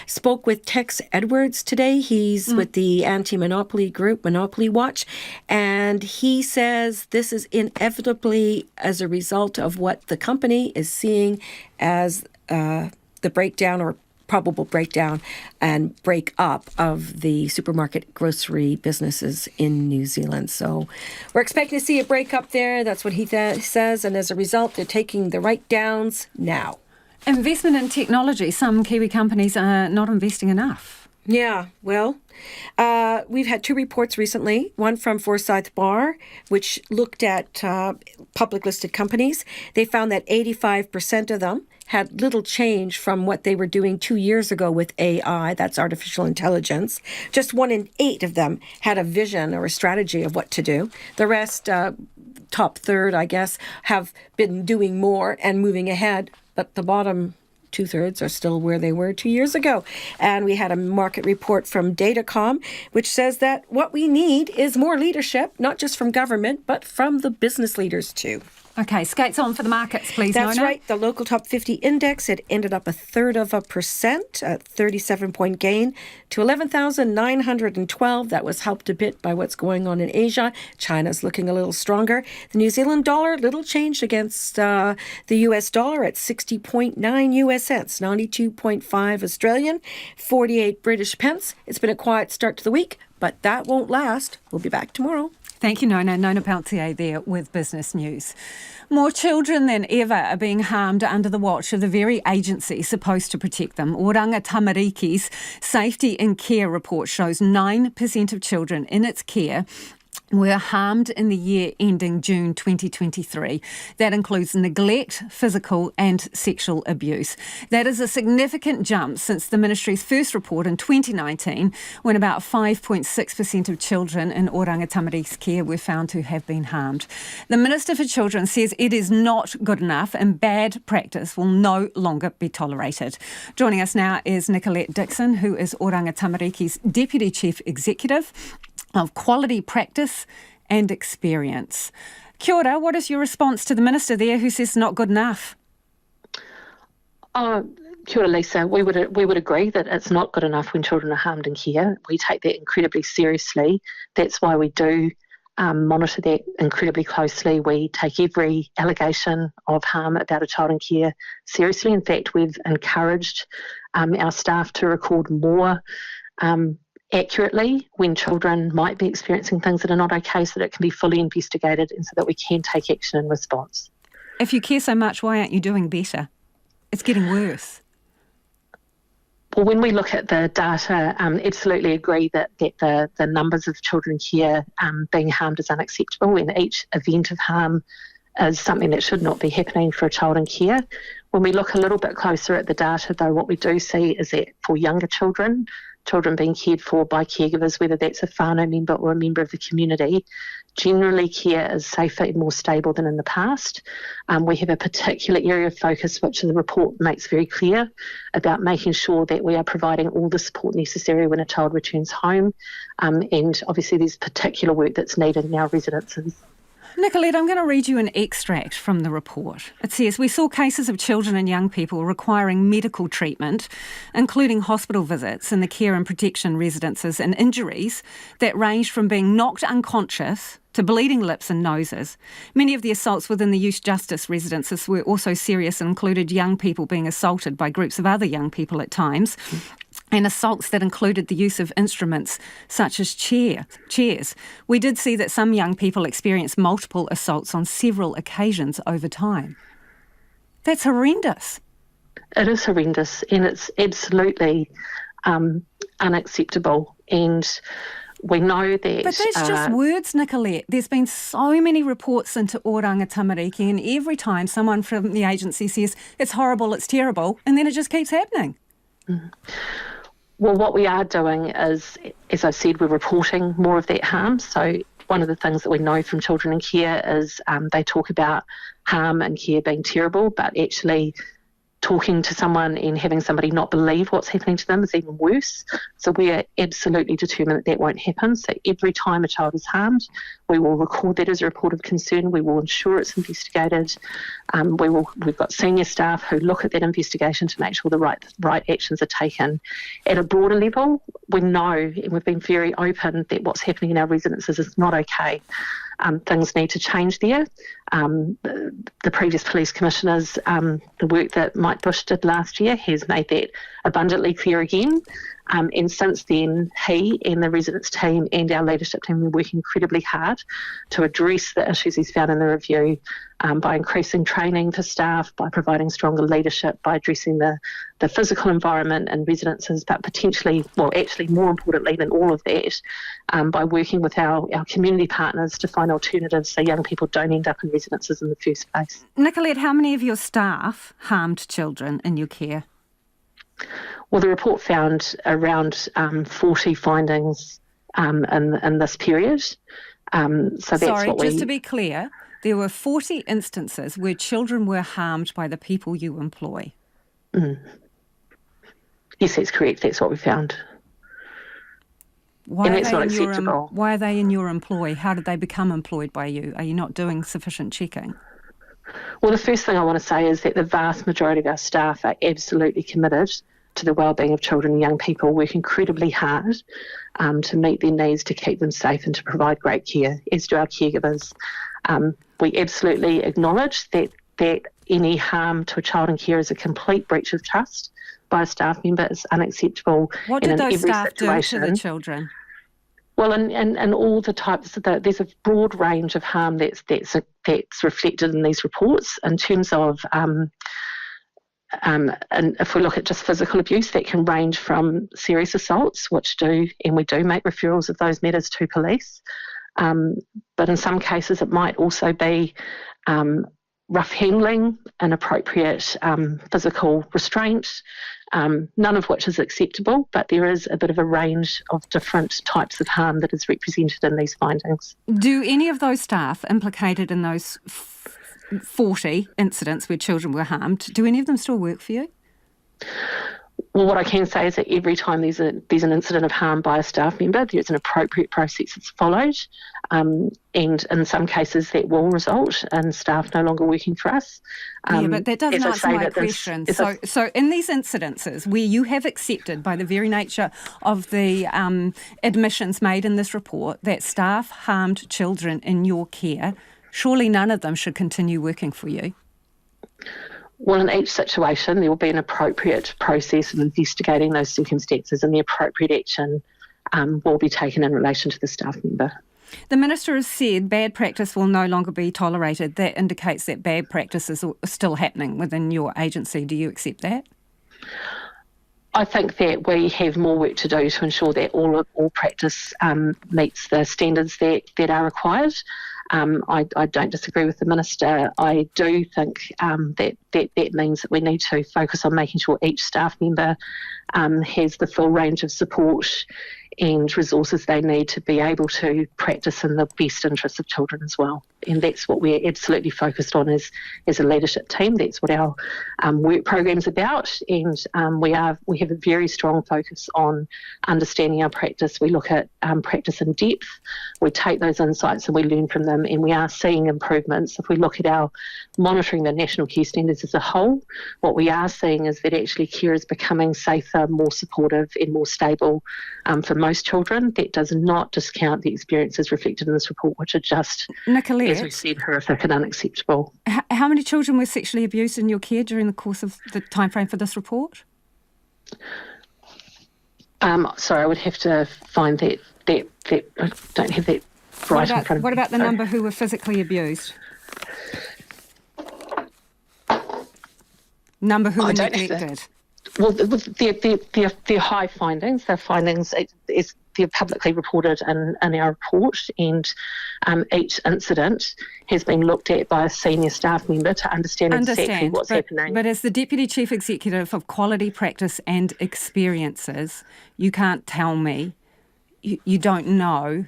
Spoke with Tex Edwards today. He's with the anti-monopoly group, Monopoly Watch, and he says this is inevitably as a result of what the company is seeing as the breakdown or probable breakdown and break up of the supermarket grocery businesses in New Zealand. So we're expecting to see a break up there. That's what he says. And as a result, they're taking the write-downs now. Investment in technology. Some Kiwi companies are not investing enough. Yeah, well, we've had 2 reports recently, one from Forsyth Barr, which looked at public listed companies. They found that 85% of them had little change from what they were doing 2 years ago with AI, that's artificial intelligence. Just 1 in 8 of them had a vision or a strategy of what to do. The rest, top third, I guess, have been doing more and moving ahead, but the bottom 2/3 are still where they were 2 years ago. And we had a market report from Datacom, which says that what we need is more leadership, not just from government, but from the business leaders too. Okay, skates on for the markets, please, That's Nona. right. The local top 50 index, it ended up 1/3%, a 37-point gain to 11,912. That was helped a bit by what's going on in Asia. China's looking a little stronger. The New Zealand dollar, little changed against the US dollar at 60.9 US cents, 92.5 Australian, 48 British pence. It's been a quiet start to the week, but that won't last. We'll be back tomorrow. Thank you, Nona. Nona Peltier there with Business News. More children than ever are being harmed under the watch of the very agency supposed to protect them. Oranga Tamariki's Safety and Care report shows 9% of children in its care were harmed in the year ending June 2023. That includes neglect, physical and sexual abuse. That is a significant jump since the Ministry's first report in 2019, when about 5.6% of children in Oranga Tamariki's care were found to have been harmed. The Minister for Children says it is not good enough and bad practice will no longer be tolerated. Joining us now is Nicolette Dixon, who is Oranga Tamariki's Deputy Chief Executive of Quality Practice and Experience. Kia ora, what is your response to the Minister there who says not good enough? Kia ora, Lisa. We would agree that it's not good enough when children are harmed in care. We take that incredibly seriously. That's why we do monitor that incredibly closely. We take every allegation of harm about a child in care seriously. In fact, we've encouraged our staff to record more accurately when children might be experiencing things that are not okay, so that it can be fully investigated and so that we can take action in response. If you care so much, why aren't you doing better? It's getting worse. Well, when we look at the data, absolutely agree that the numbers of children here being harmed is unacceptable, and each event of harm is something that should not be happening for a child in care. When we look a little bit closer at the data, though, what we do see is that for younger children being cared for by caregivers, whether that's a whānau member or a member of the community, generally care is safer and more stable than in the past. We have a particular area of focus, which the report makes very clear, about making sure that we are providing all the support necessary when a child returns home. And obviously there's particular work that's needed in our residences. Nicolette, I'm going to read you an extract from the report. It says, we saw cases of children and young people requiring medical treatment, including hospital visits in the care and protection residences, and injuries that ranged from being knocked unconscious to bleeding lips and noses. Many of the assaults within the youth justice residences were also serious and included young people being assaulted by groups of other young people at times, and assaults that included the use of instruments such as chairs. We did see that some young people experienced multiple assaults on several occasions over time. That's horrendous. It is horrendous, and it's absolutely unacceptable. And we know that... But that's just words, Nicolette. There's been so many reports into Oranga Tamariki, and every time someone from the agency says, it's horrible, it's terrible, and then it just keeps happening. Mm. Well, what we are doing is, as I said, we're reporting more of that harm. So one of the things that we know from children in care is they talk about harm and care being terrible, but actually talking to someone and having somebody not believe what's happening to them is even worse. So we are absolutely determined that that won't happen. So every time a child is harmed, we will record that as a report of concern. We will ensure it's investigated. We've got senior staff who look at that investigation to make sure the right actions are taken. At a broader level, we know, and we've been very open, that what's happening in our residences is not okay. Things need to change there. The previous police commissioners, the work that Mike Bush did last year has made that abundantly clear again. And since then, he and the residents team and our leadership team have been working incredibly hard to address the issues he's found in the review, by increasing training for staff, by providing stronger leadership, by addressing the physical environment in residences, but potentially, well, actually more importantly than all of that, by working with our community partners to find alternatives so young people don't end up in residences in the first place. Nicolette, how many of your staff harmed children in your care? Well, the report found around 40 findings in this period. So that's Sorry, what just to be clear, there were 40 instances where children were harmed by the people you employ. Mm. Yes, that's correct. That's what we found. Why and are that's they not in acceptable. why are they in your employ? How did they become employed by you? Are you not doing sufficient checking? Well, the first thing I want to say is that the vast majority of our staff are absolutely committed to the wellbeing of children and young people, work incredibly hard to meet their needs, to keep them safe and to provide great care, as do our caregivers. We absolutely acknowledge that any harm to a child in care is a complete breach of trust by a staff member. Is unacceptable. What did those staff do to the children? Well, and all the types of there's a broad range of harm that's reflected in these reports in terms of, and if we look at just physical abuse, that can range from serious assaults, which we do make referrals of those matters to police, But in some cases, it might also be rough handling, inappropriate physical restraint, none of which is acceptable, but there is a bit of a range of different types of harm that is represented in these findings. Do any of those staff implicated in those 40 incidents where children were harmed, do any of them still work for you? Well, what I can say is that every time there's an incident of harm by a staff member, there's an appropriate process that's followed, and in some cases that will result in staff no longer working for us. Yeah, but that doesn't answer my question. So in these incidences where you have accepted, by the very nature of the admissions made in this report, that staff harmed children in your care, surely none of them should continue working for you? Well, in each situation, there will be an appropriate process of investigating those circumstances, and the appropriate action will be taken in relation to the staff member. The Minister has said bad practice will no longer be tolerated. That indicates that bad practice is still happening within your agency. Do you accept that? I think that we have more work to do to ensure that all practice meets the standards that are required. I don't disagree with the Minister. I do think that means that we need to focus on making sure each staff member has the full range of support and resources they need to be able to practice in the best interests of children as well. And that's what we're absolutely focused on as a leadership team. That's what our work program's about. And we have a very strong focus on understanding our practice. We look at practice in depth. We take those insights and we learn from them, and we are seeing improvements. If we look at our monitoring the national care standards as a whole, what we are seeing is that actually care is becoming safer, more supportive and more stable for most children. That does not discount the experiences reflected in this report, which are just, as we said, horrific and unacceptable. How many children were sexually abused in your care during the course of the timeframe for this report? Sorry, I would have to find that I don't have that right in front of me. What about the number who were physically abused? Number who were neglected? Well, they're high findings. They're findings, they're publicly reported in our report, and each incident has been looked at by a senior staff member to understand exactly what's happening. But as the Deputy Chief Executive of Quality, Practice and Experiences, you can't tell me you don't know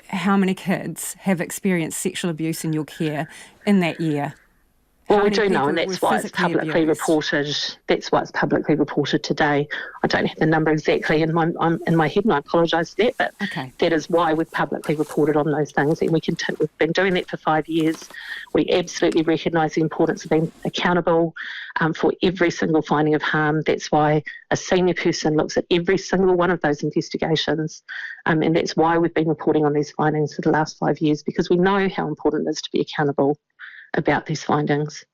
how many kids have experienced sexual abuse in your care in that year. Well, we do know, and that's why it's publicly reported. That's why it's publicly reported today. I don't have the number exactly in my head, and I apologise for that. But that is why we've publicly reported on those things, and we've been doing that for 5 years. We absolutely recognise the importance of being accountable for every single finding of harm. That's why a senior person looks at every single one of those investigations, and that's why we've been reporting on these findings for the last 5 years, because we know how important it is to be accountable about these findings.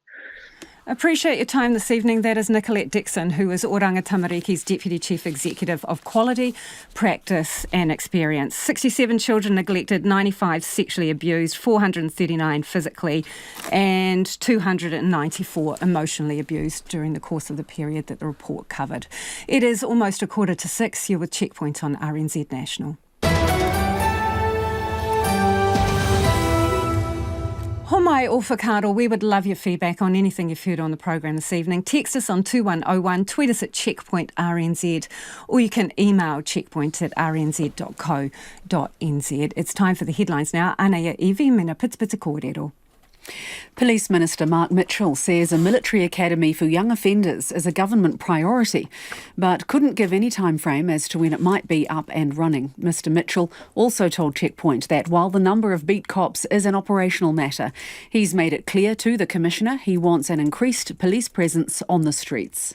Appreciate your time this evening. That is Nicolette Dixon, who is Oranga Tamariki's Deputy Chief Executive of Quality, Practice and Experience. 67 children neglected, 95 sexually abused, 439 physically and 294 emotionally abused during the course of the period that the report covered. It is almost 6:15. You're with Checkpoint on RNZ National. Homai o whakaaro, we would love your feedback on anything you've heard on the programme this evening. Text us on 2101, tweet us at Checkpoint RNZ, or you can email checkpoint@rnz.co.nz. It's time for the headlines now. Anaya Evi, mena pitipita kōrero. Police Minister Mark Mitchell says a military academy for young offenders is a government priority, but couldn't give any time frame as to when it might be up and running. Mr Mitchell also told Checkpoint that while the number of beat cops is an operational matter, he's made it clear to the Commissioner he wants an increased police presence on the streets.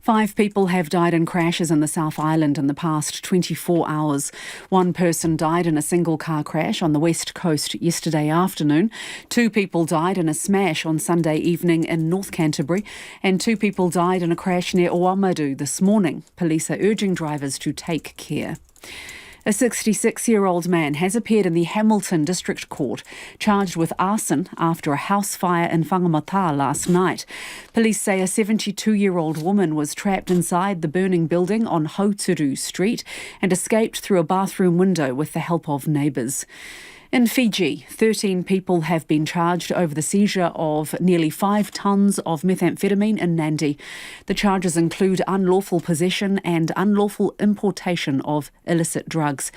5 people have died in crashes in the South Island in the past 24 hours. 1 person died in a single car crash on the west coast yesterday afternoon. 2 people died in a smash on Sunday evening in North Canterbury, and 2 people died in a crash near Oamadu this morning. Police are urging drivers to take care. A 66-year-old man has appeared in the Hamilton District Court, charged with arson after a house fire in Whangamata last night. Police say a 72-year-old woman was trapped inside the burning building on Hauturu Street and escaped through a bathroom window with the help of neighbours. In Fiji, 13 people have been charged over the seizure of nearly 5 tonnes of methamphetamine in Nandi. The charges include unlawful possession and unlawful importation of illicit drugs.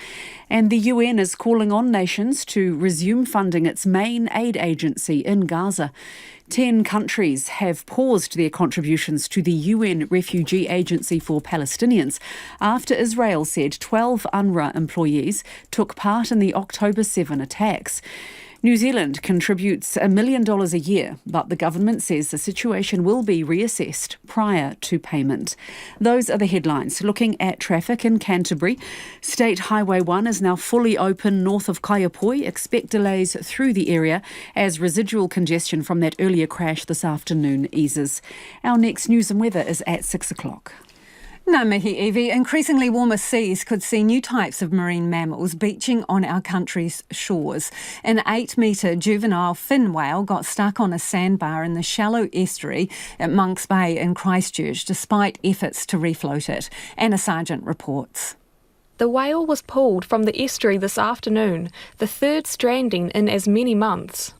And the UN is calling on nations to resume funding its main aid agency in Gaza. 10 countries have paused their contributions to the UN Refugee Agency for Palestinians after Israel said 12 UNRWA employees took part in the October 7 attacks. New Zealand contributes $1 million a year, but the government says the situation will be reassessed prior to payment. Those are the headlines. Looking at traffic in Canterbury, State Highway 1 is now fully open north of Kaiapoi. Expect delays through the area as residual congestion from that earlier crash this afternoon eases. Our next news and weather is at 6 o'clock. Ngā mihi, Evie. Increasingly warmer seas could see new types of marine mammals beaching on our country's shores. An 8-metre juvenile fin whale got stuck on a sandbar in the shallow estuary at Monks Bay in Christchurch, despite efforts to refloat it. Anna Sargent reports. The whale was pulled from the estuary this afternoon, the third stranding in as many months.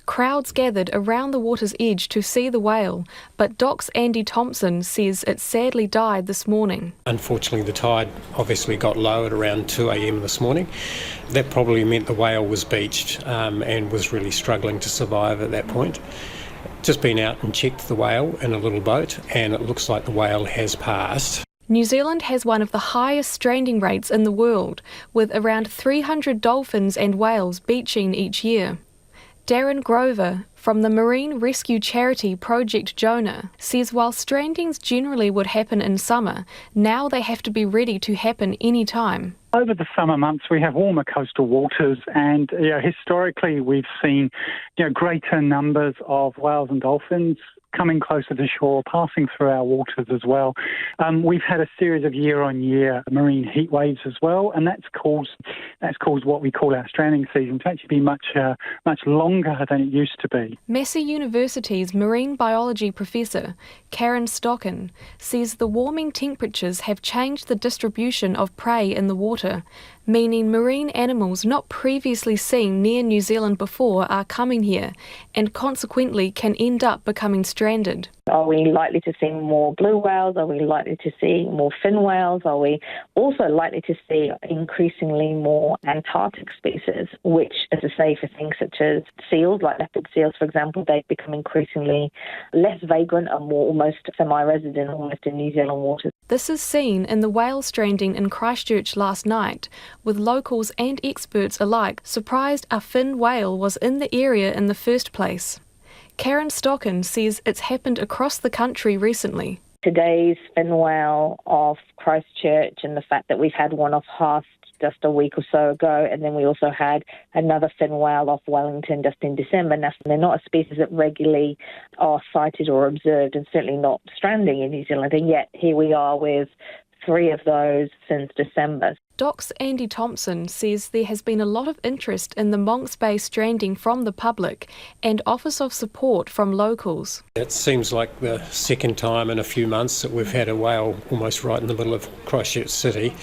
Crowds gathered around the water's edge to see the whale, but Doc's Andy Thompson says it sadly died this morning. Unfortunately, the tide obviously got low at around 2 a.m. this morning. That probably meant the whale was beached and was really struggling to survive at that point. Just been out and checked the whale in a little boat, and it looks like the whale has passed. New Zealand has one of the highest stranding rates in the world, with around 300 dolphins and whales beaching each year. Darren Grover, from the marine rescue charity Project Jonah, says while strandings generally would happen in summer, now they have to be ready to happen any time. Over the summer months, we have warmer coastal waters, and historically we've seen greater numbers of whales and dolphins coming closer to shore, passing through our waters as well. We've had a series of year-on-year marine heat waves as well, and that's caused what we call our stranding season to actually be much longer than it used to be. Massey University's marine biology professor, Karen Stocken, says the warming temperatures have changed the distribution of prey in the water, meaning marine animals not previously seen near New Zealand before are coming here and consequently can end up becoming stranded. Are we likely to see more blue whales? Are we likely to see more fin whales? Are we also likely to see increasingly more Antarctic species, which, as I say, for things such as seals, like leopard seals, for example, they've become increasingly less vagrant and more almost semi-resident, almost in New Zealand waters. This is seen in the whale stranding in Christchurch last night, with locals and experts alike surprised a fin whale was in the area in the first place. Karen Stocken says it's happened across the country recently. Today's fin whale off Christchurch and the fact that we've had one off Haast just a week or so ago, and then we also had another fin whale off Wellington just in December. Now, they're not a species that regularly are sighted or observed, and certainly not stranding in New Zealand, and yet here we are with 3 of those since December. Doc's Andy Thompson says there has been a lot of interest in the Monks Bay stranding from the public and offers of support from locals. It seems like the second time in a few months that we've had a whale almost right in the middle of Christchurch City.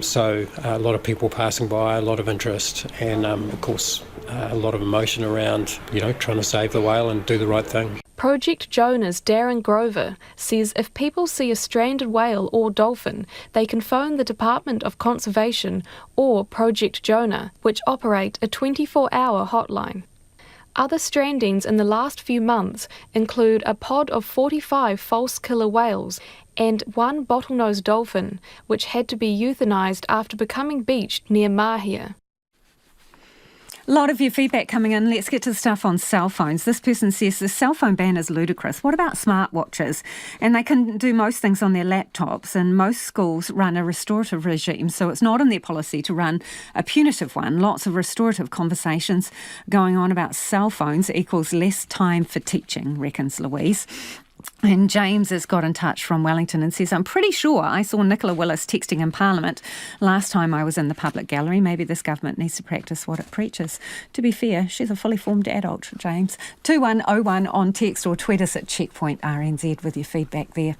So a lot of people passing by, a lot of interest, and of course a lot of emotion around, trying to save the whale and do the right thing. Project Jonah's Darren Grover says if people see a stranded whale or dolphin, they can phone the Department of Conservation or Project Jonah, which operate a 24-hour hotline. Other strandings in the last few months include a pod of 45 false killer whales and 1 bottlenose dolphin, which had to be euthanised after becoming beached near Mahia. A lot of your feedback coming in. Let's get to the stuff on cell phones. This person says the cell phone ban is ludicrous. What about smartwatches? And they can do most things on their laptops, and most schools run a restorative regime, so it's not in their policy to run a punitive one. Lots of restorative conversations going on about cell phones equals less time for teaching, reckons Louise. And James has got in touch from Wellington and says, I'm pretty sure I saw Nicola Willis texting in Parliament last time I was in the public gallery. Maybe this government needs to practice what it preaches. To be fair, she's a fully formed adult, James. 2101 on text or tweet us at Checkpoint RNZ with your feedback there.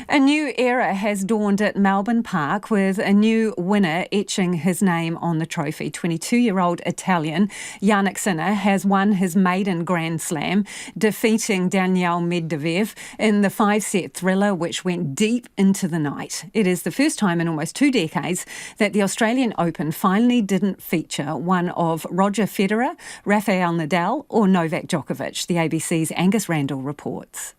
A new era has dawned at Melbourne Park with a new winner etching his name on the trophy. 22-year-old Italian Yannick Sinner has won his maiden Grand Slam, defeating Daniil Medvedev in the 5-set thriller which went deep into the night. It is the first time in almost 2 decades that the Australian Open finally didn't feature one of Roger Federer, Rafael Nadal or Novak Djokovic. The ABC's Angus Randall reports.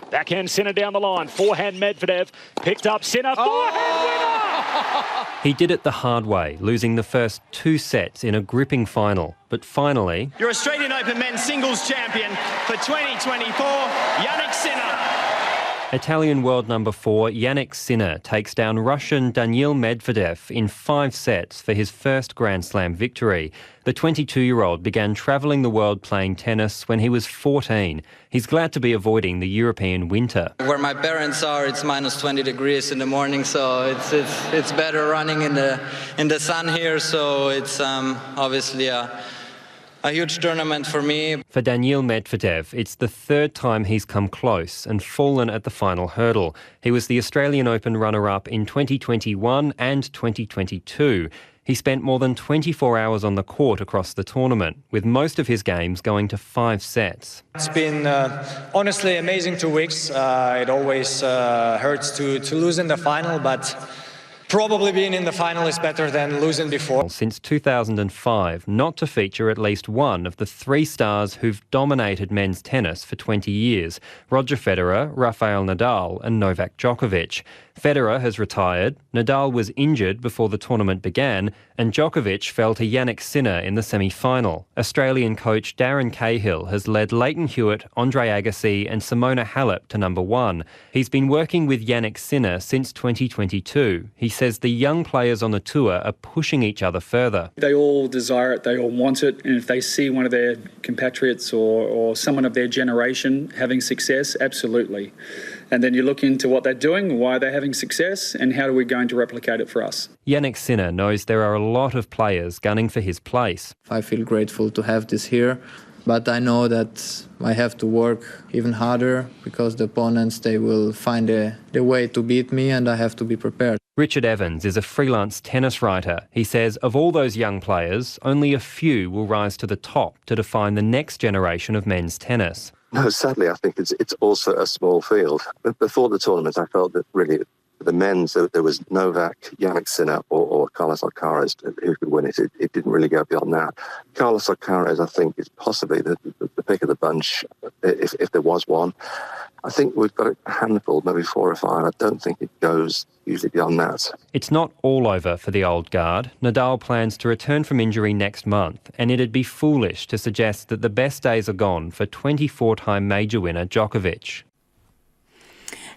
Backhand Sinner down the line. Forehand Medvedev. Picked up Sinner. Forehand winner! He did it the hard way, losing the first 2 sets in a gripping final. But finally... Your Australian Open men's singles champion for 2024, Yannick Sinner. Italian world number 4 Yannick Sinner takes down Russian Daniil Medvedev in 5 sets for his first Grand Slam victory. The 22-year-old began travelling the world playing tennis when he was 14. He's glad to be avoiding the European winter. Where my parents are, it's minus 20 degrees in the morning, so it's better running in the sun here. So it's obviously a huge tournament for me. For Daniil Medvedev, it's the 3rd time he's come close and fallen at the final hurdle. He was the Australian Open runner-up in 2021 and 2022. He spent more than 24 hours on the court across the tournament, with most of his games going to 5 sets. It's been honestly amazing 2 weeks. It always hurts to lose in the final, but probably being in the final is better than losing before. Since 2005, not to feature at least one of the 3 stars who've dominated men's tennis for 20 years, Roger Federer, Rafael Nadal and Novak Djokovic. Federer has retired, Nadal was injured before the tournament began, and Djokovic fell to Yannick Sinner in the semi-final. Australian coach Darren Cahill has led Leighton Hewitt, Andre Agassi and Simona Halep to number 1. He's been working with Yannick Sinner since 2022. He says the young players on the tour are pushing each other further. They all desire it, they all want it, and if they see one of their compatriots or someone of their generation having success, absolutely. And then you look into what they're doing, why they're having success, and how are we going to replicate it for us. Yannick Sinner knows there are a lot of players gunning for his place. I feel grateful to have this here, but I know that I have to work even harder because the opponents, they will find a way to beat me and I have to be prepared. Richard Evans is a freelance tennis writer. He says of all those young players, only a few will rise to the top to define the next generation of men's tennis. No, sadly, I think it's also a small field. But before the tournament, I felt that really the men's, there was Novak, Yannick Sinner or Carlos Alcaraz who could win it. It didn't really go beyond that. Carlos Alcaraz, I think, is possibly the pick of the bunch, if there was one. I think we've got a handful, maybe 4 or 5. I don't think it goes usually beyond that. It's not all over for the old guard. Nadal plans to return from injury next month, and it'd be foolish to suggest that the best days are gone for 24-time major winner Djokovic.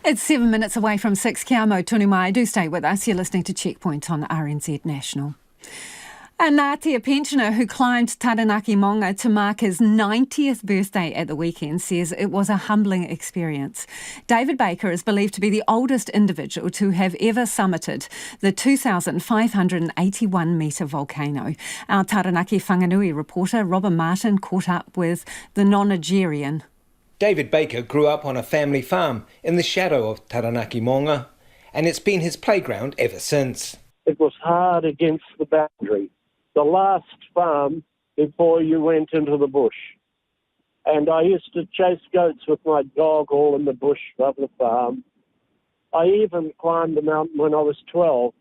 It's 7 minutes away from 6. Kia mau tunu mai. Do stay with us. You're listening to Checkpoint on RNZ National. A Ngātia pensioner who climbed Taranaki Monga to mark his 90th birthday at the weekend says it was a humbling experience. David Baker is believed to be the oldest individual to have ever summited the 2,581-metre volcano. Our Taranaki Whanganui reporter Robin Martin caught up with the non-Nigerian. David Baker grew up on a family farm in the shadow of Taranaki Monga, and it's been his playground ever since. It was hard against the boundary. The last farm before you went into the bush. And I used to chase goats with my dog all in the bush above the farm. I even climbed the mountain when I was 12.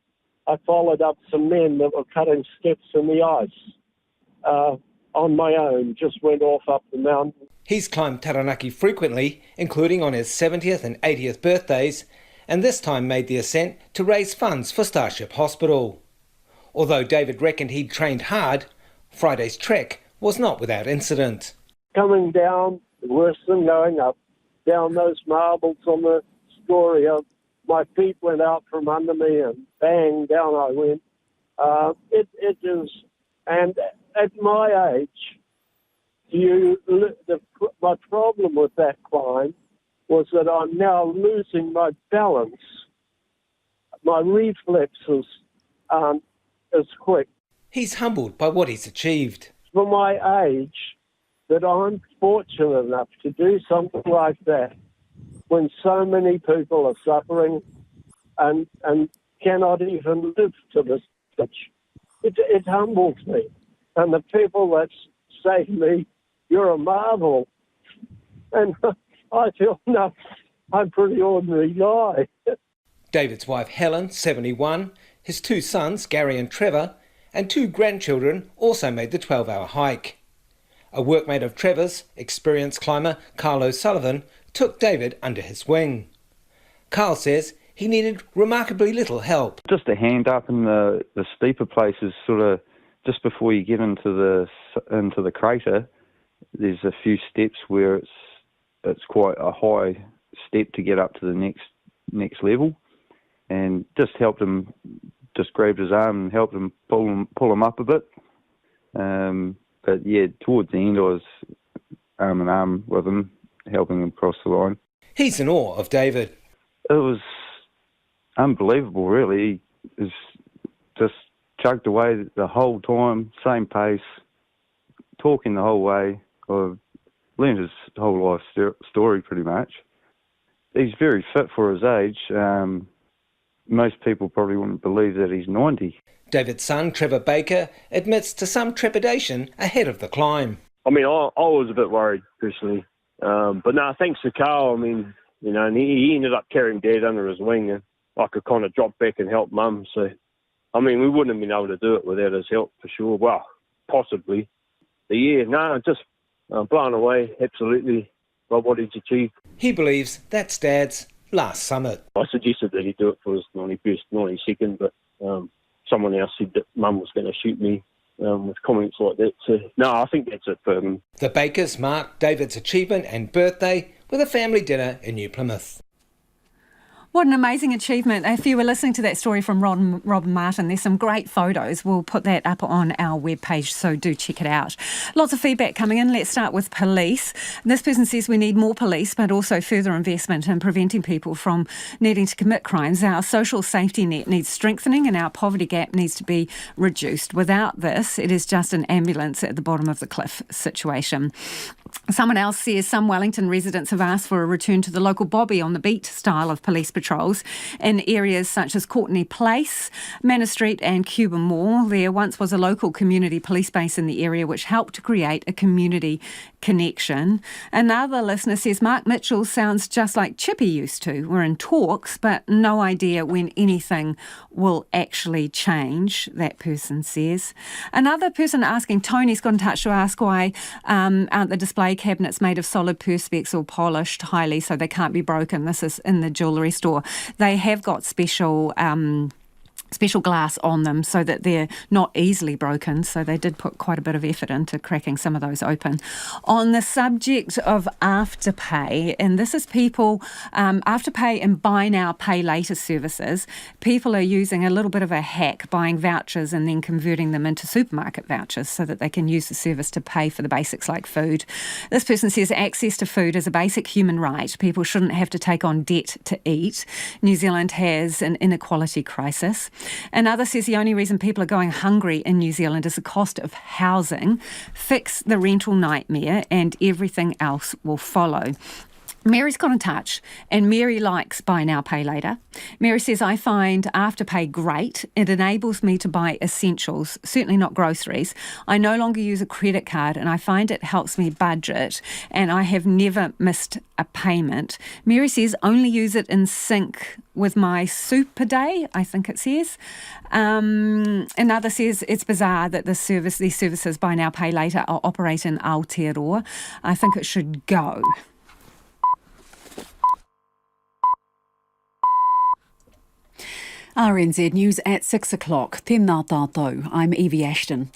I followed up some men that were cutting steps in the ice on my own, just went off up the mountain. He's climbed Taranaki frequently, including on his 70th and 80th birthdays, and this time made the ascent to raise funds for Starship Hospital. Although David reckoned he'd trained hard, Friday's trek was not without incident. Coming down, worse than going up, down those marbles on the scoria, my feet went out from under me and bang, down I went. It is, and at my age, my problem with that climb was that I'm now losing my balance. My reflexes aren't as quick. He's humbled by what he's achieved. For my age, that I'm fortunate enough to do something like that when so many people are suffering and cannot even live to this stage. It humbles me. And the people that say to me, "You're a marvel," and I feel, no, I'm a pretty ordinary guy. David's wife Helen, 71, his 2 sons, Gary and Trevor, and 2 grandchildren also made the 12-hour hike. A workmate of Trevor's, experienced climber Carl O'Sullivan, took David under his wing. Carl says he needed remarkably little help. Just a hand up in the steeper places, sort of just before you get into the crater. There's a few steps where it's quite a high step to get up to the next level, and just helped him. Just grabbed his arm and helped him pull him up a bit. But yeah, towards the end I was arm in arm with him, helping him cross the line. He's in awe of David. It was unbelievable, really. He was just chugged away the whole time, same pace, talking the whole way. I've learned his whole life story pretty much. He's very fit for his age. Most people probably wouldn't believe that he's 90. David's son, Trevor Baker, admits to some trepidation ahead of the climb. I mean, I was a bit worried, personally. But no, thanks to Carl, I mean, you know, and he ended up carrying Dad under his wing, and I could kind of drop back and help Mum. So, I mean, we wouldn't have been able to do it without his help, for sure. Well, possibly. But yeah, no, just blown away, absolutely, by what he's achieved. He believes that's Dad's last summit. I suggested that he do it for his 91st, 92nd, but someone else said that Mum was going to shoot me with comments like that. So, no, I think that's it for him. The Bakers marked David's achievement and birthday with a family dinner in New Plymouth. What an amazing achievement. If you were listening to that story from Robin Martin, there's some great photos. We'll put that up on our webpage, so do check it out. Lots of feedback coming in. Let's start with police. This person says we need more police, but also further investment in preventing people from needing to commit crimes. Our social safety net needs strengthening and our poverty gap needs to be reduced. Without this, it is just an ambulance at the bottom of the cliff situation. Someone else says some Wellington residents have asked for a return to the local bobby on the beat style of police patrols in areas such as Courtenay Place, Manor Street and Cuba Mall. There once was a local community police base in the area which helped to create a community connection. Another listener says Mark Mitchell sounds just like Chippy used to. We're in talks, but no idea when anything will actually change, that person says. Another person asking, Tony's got in touch to ask why aren't the display cabinets made of solid perspex or polished highly so they can't be broken. This is in the jewellery store. They have got special glass on them so that they're not easily broken, so they did put quite a bit of effort into cracking some of those open. On the subject of Afterpay, and this is people, Afterpay and buy now, pay later services, people are using a little bit of a hack, buying vouchers and then converting them into supermarket vouchers so that they can use the service to pay for the basics like food. This person says access to food is a basic human right. People shouldn't have to take on debt to eat. New Zealand has an inequality crisis. Another says the only reason people are going hungry in New Zealand is the cost of housing. Fix the rental nightmare and everything else will follow. Mary's got in touch, and Mary likes buy now, pay later. Mary says, I find Afterpay great. It enables me to buy essentials, certainly not groceries. I no longer use a credit card, and I find it helps me budget, and I have never missed a payment. Mary says, only use it in sync with my super day, I think it says. Another says, it's bizarre that these services, buy now, pay later, are operate in Aotearoa. I think it should go. RNZ News at 6 o'clock. Tēnā tātou. I'm Evie Ashton.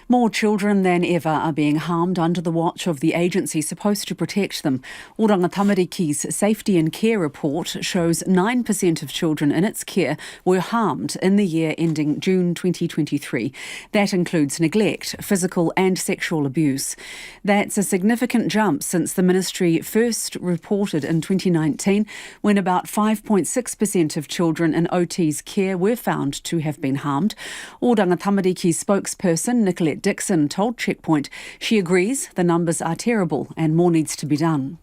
More children than ever are being harmed under the watch of the agency supposed to protect them. Oranga Tamariki's Safety and Care report shows 9% of children in its care were harmed in the year ending June 2023. That includes neglect, physical and sexual abuse. That's a significant jump since the ministry first reported in 2019, when about 5.6% of children in OT's care were found to have been harmed. Oranga Tamariki's spokesperson, Nicolette Dixon, told Checkpoint she agrees the numbers are terrible and more needs to be done.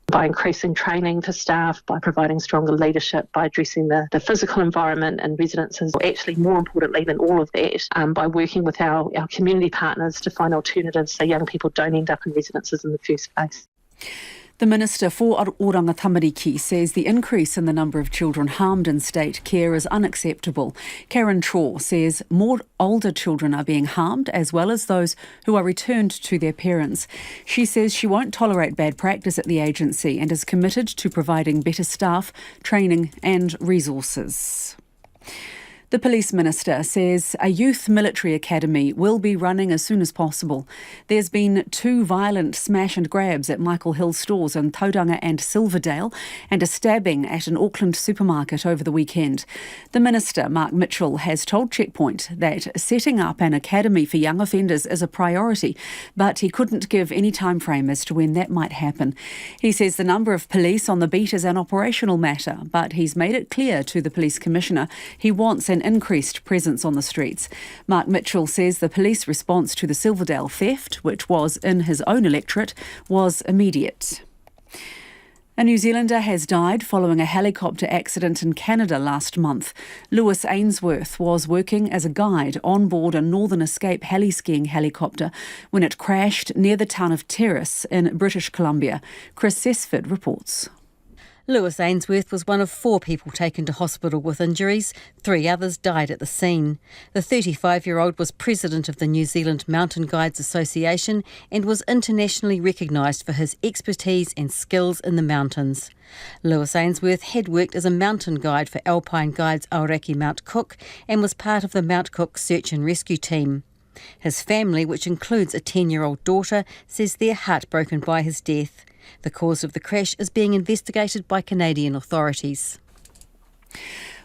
By increasing training for staff, by providing stronger leadership, by addressing the physical environment and residences, or actually more importantly than all of that, by working with our community partners to find alternatives so young people don't end up in residences in the first place. The Minister for Oranga Tamariki says the increase in the number of children harmed in state care is unacceptable. Karen Chaw says more older children are being harmed, as well as those who are returned to their parents. She says she won't tolerate bad practice at the agency and is committed to providing better staff, training and resources. The Police Minister says a youth military academy will be running as soon as possible. There's been 2 violent smash and grabs at Michael Hill stores in Tauranga and Silverdale and a stabbing at an Auckland supermarket over the weekend. The Minister, Mark Mitchell, has told Checkpoint that setting up an academy for young offenders is a priority, but he couldn't give any time frame as to when that might happen. He says the number of police on the beat is an operational matter, but he's made it clear to the Police Commissioner he wants an increased presence on the streets. Mark Mitchell says the police response to the Silverdale theft, which was in his own electorate, was immediate. A New Zealander has died following a helicopter accident in Canada last month. Lewis Ainsworth was working as a guide on board a Northern Escape heli-skiing helicopter when it crashed near the town of Terrace in British Columbia. Chris Sesford reports. Lewis Ainsworth was one of 4 people taken to hospital with injuries. 3 others died at the scene. The 35-year-old was president of the New Zealand Mountain Guides Association and was internationally recognised for his expertise and skills in the mountains. Lewis Ainsworth had worked as a mountain guide for Alpine Guides Aoraki Mount Cook and was part of the Mount Cook search and rescue team. His family, which includes a 10-year-old daughter, says they're heartbroken by his death. The cause of the crash is being investigated by Canadian authorities.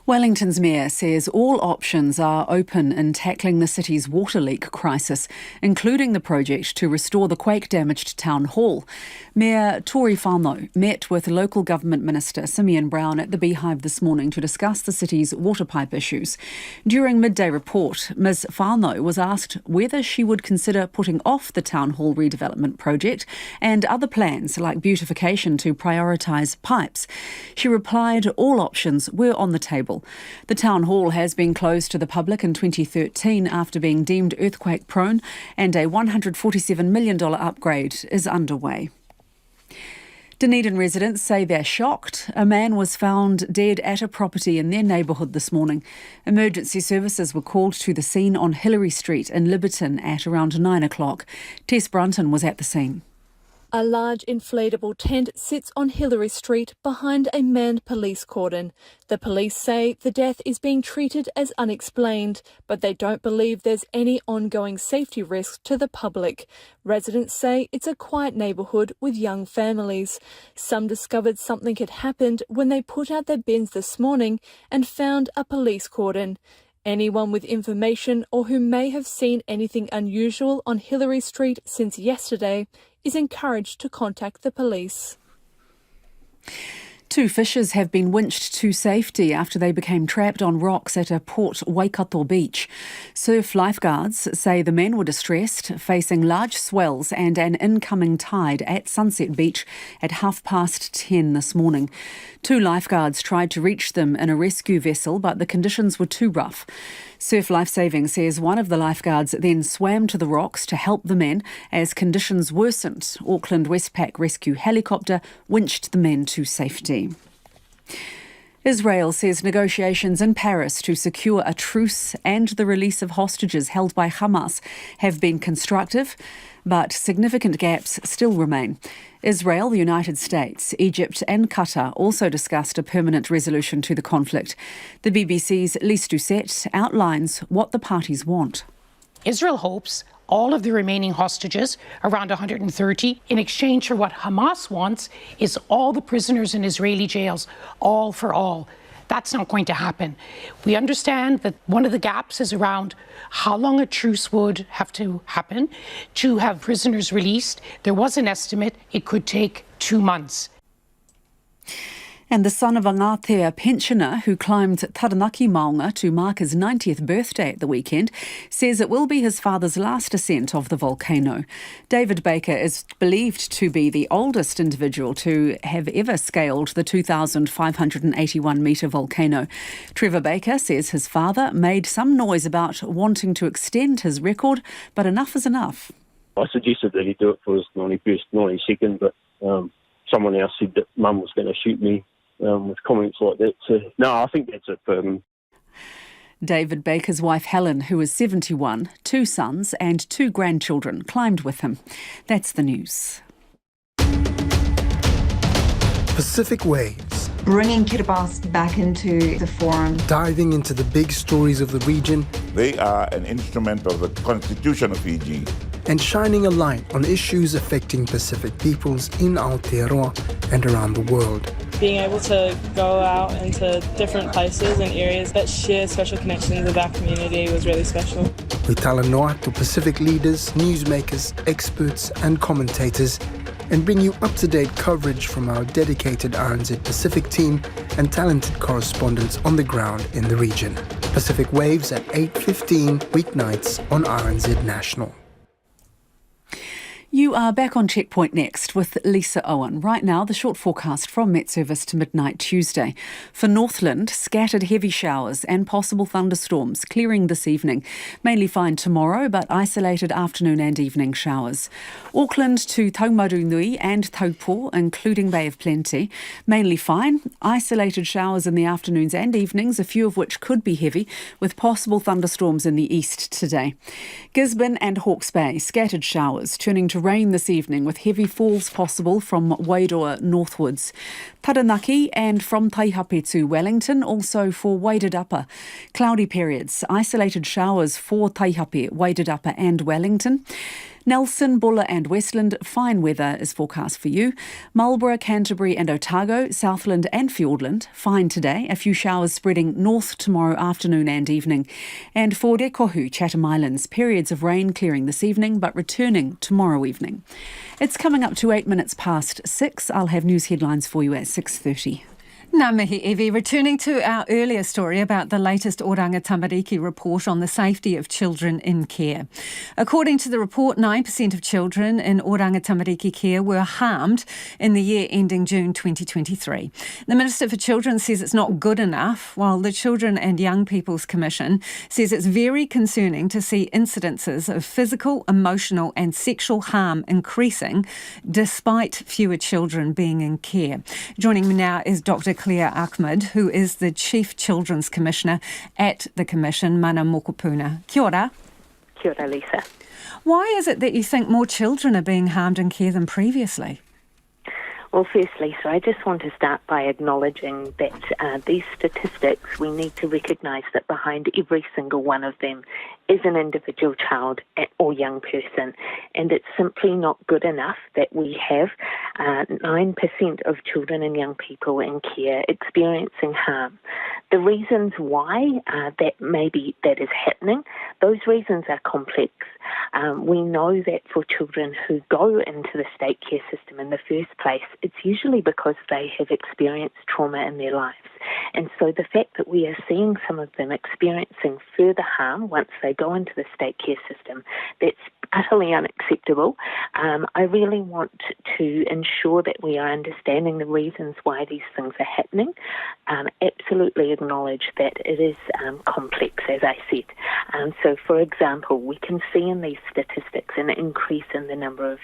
Wellington's mayor says all options are open in tackling the city's water leak crisis, including the project to restore the quake-damaged town hall. Mayor Tory Whānau met with local government minister Simeon Brown at the Beehive this morning to discuss the city's water pipe issues. During midday report, Ms Whānau was asked whether she would consider putting off the town hall redevelopment project and other plans like beautification to prioritise pipes. She replied all options were on the table. The town hall has been closed to the public in 2013 after being deemed earthquake prone, and a $147 million upgrade is underway. Dunedin residents say they're shocked. A man was found dead at a property in their neighbourhood this morning. Emergency services were called to the scene on Hillary Street in Liberton at around 9 o'clock. Tess Brunton was at the scene. A large inflatable tent sits on Hillary Street behind a manned police cordon. The police say the death is being treated as unexplained, but they don't believe there's any ongoing safety risk to the public. Residents say it's a quiet neighbourhood with young families. Some discovered something had happened when they put out their bins this morning and found a police cordon. Anyone with information or who may have seen anything unusual on Hillary Street since yesterday is encouraged to contact the police. 2 fishers have been winched to safety after they became trapped on rocks at a Port Waikato beach. Surf lifeguards say the men were distressed, facing large swells and an incoming tide at Sunset Beach at 10:30 this morning. 2 lifeguards tried to reach them in a rescue vessel, but the conditions were too rough. Surf Lifesaving says one of the lifeguards then swam to the rocks to help the men as conditions worsened. Auckland Westpac rescue helicopter winched the men to safety. Israel says negotiations in Paris to secure a truce and the release of hostages held by Hamas have been constructive, but significant gaps still remain. Israel, the United States, Egypt and Qatar also discussed a permanent resolution to the conflict. The BBC's Lise Doucette outlines what the parties want. Israel hopes all of the remaining hostages, around 130, in exchange for what Hamas wants is all the prisoners in Israeli jails, all for all. That's not going to happen. We understand that one of the gaps is around how long a truce would have to happen to have prisoners released. There was an estimate it could take 2 months. And the son of a Ngātea pensioner who climbed Taranaki Maunga to mark his 90th birthday at the weekend says it will be his father's last ascent of the volcano. David Baker is believed to be the oldest individual to have ever scaled the 2,581-metre volcano. Trevor Baker says his father made some noise about wanting to extend his record, but enough is enough. I suggested that he do it for his 91st, 92nd, but someone else said that Mum was going to shoot me. With comments like that. So, no, I think that's it for him. David Baker's wife Helen, who is 71, 2 sons and 2 grandchildren, climbed with him. That's the news. Pacific Waves. Bringing Kiribati back into the forum. Diving into the big stories of the region. They are an instrument of the Constitution of Fiji. And shining a light on issues affecting Pacific peoples in Aotearoa and around the world. Being able to go out into different places and areas that share special connections with our community was really special. We tala noa to Pacific leaders, newsmakers, experts and commentators and bring you up-to-date coverage from our dedicated RNZ Pacific team and talented correspondents on the ground in the region. Pacific Waves at 8:15 weeknights on RNZ National. You are back on Checkpoint next with Lisa Owen. Right now, the short forecast from Met Service to midnight Tuesday. For Northland, scattered heavy showers and possible thunderstorms clearing this evening. Mainly fine tomorrow, but isolated afternoon and evening showers. Auckland to Taumarunui and Taupo, including Bay of Plenty. Mainly fine, isolated showers in the afternoons and evenings, a few of which could be heavy, with possible thunderstorms in the east today. Gisborne and Hawke's Bay, scattered showers, turning to rain this evening with heavy falls possible from Wairoa northwards. Taranaki and from Taihape to Wellington, also for Wairarapa. Cloudy periods, isolated showers for Taihape, Wairarapa and Wellington. Nelson, Bulla and Westland, fine weather is forecast for you. Marlborough, Canterbury and Otago, Southland and Fiordland, fine today. A few showers spreading north tomorrow afternoon and evening. And for Rekohu, Chatham Islands, periods of rain clearing this evening but returning tomorrow evening. It's coming up to 6:08. I'll have news headlines for you at 6:30. Ngā mihi, Evie. Returning to our earlier story about the latest Oranga Tamariki report on the safety of children in care. According to the report, 9% of children in Oranga Tamariki care were harmed in the year ending June 2023. The Minister for Children says it's not good enough, while the Children and Young People's Commission says it's very concerning to see incidences of physical, emotional and sexual harm increasing despite fewer children being in care. Joining me now is Dr. Claire Ahmed, who is the Chief Children's Commissioner at the Commission, Mana Mokopuna. Kia ora. Kia ora, Lisa. Why is it that you think more children are being harmed in care than previously? Well, firstly, so I just want to start by acknowledging that these statistics, we need to recognise that behind every single one of them is an individual child or young person, and it's simply not good enough that we have 9% of children and young people in care experiencing harm. The reasons why that is happening, those reasons are complex. We know that for children who go into the state care system in the first place, it's usually because they have experienced trauma in their lives. And so the fact that we are seeing some of them experiencing further harm once they go into the state care system, that's utterly unacceptable. I really want to ensure that we are understanding the reasons why these things are happening. Absolutely acknowledge that it is complex, as I said. So, for example, we can see in these statistics an increase in the number of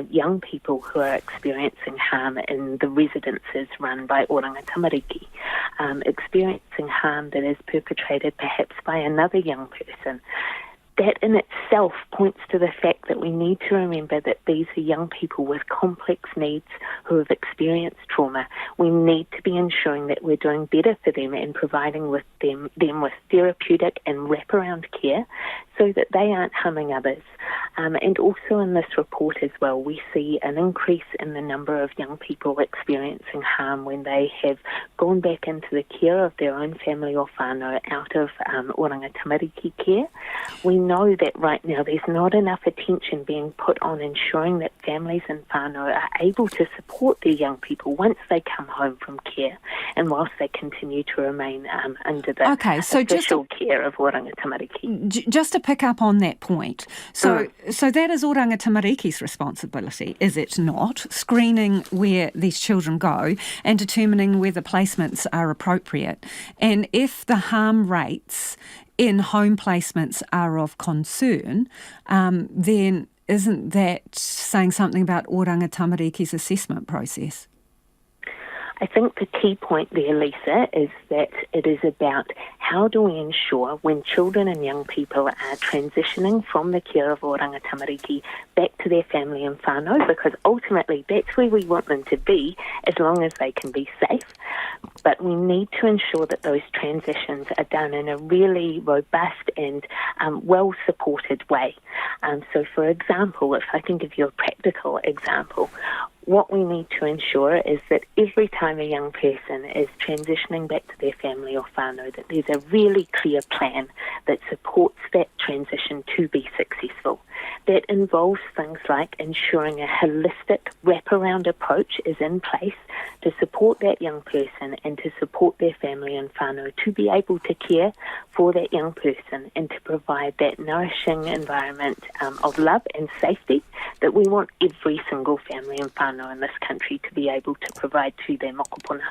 young people who are experiencing harm in the residences run by Oranga Tamariki, experiencing harm that is perpetrated perhaps by another young person. that in itself points to the fact that we need to remember that these are young people with complex needs who have experienced trauma. We need to be ensuring that we're doing better for them and providing with them with therapeutic and wraparound care so that they aren't harming others. And also in this report as well, we see an increase in the number of young people experiencing harm when they have gone back into the care of their own family or whānau out of Oranga Tamariki care. We know that right now there's not enough attention being put on ensuring that families and whānau are able to support their young people once they come home from care and whilst they continue to remain under the official care of Oranga Tamariki. Just to pick up on that point, so that is Oranga Tamariki's responsibility, is it not? Screening where these children go and determining whether placements are appropriate. And if the harm rates in home placements are of concern, then isn't that saying something about Oranga Tamariki's assessment process? I think the key point there, Lisa, is that it is about how do we ensure when children and young people are transitioning from the care of Oranga Tamariki back to their family and whānau, because ultimately that's where we want them to be as long as they can be safe. But we need to ensure that those transitions are done in a really robust and well-supported way. So, for example, if I can give you a practical example, what we need to ensure is that every time a young person is transitioning back to their family or whānau, that there's a really clear plan that supports that transition to be successful. That involves things like ensuring a holistic wraparound approach is in place to support that young person and to support their family and whānau to be able to care for that young person and to provide that nourishing environment of love and safety that we want every single family and whānau in this country to be able to provide to their mokopuna.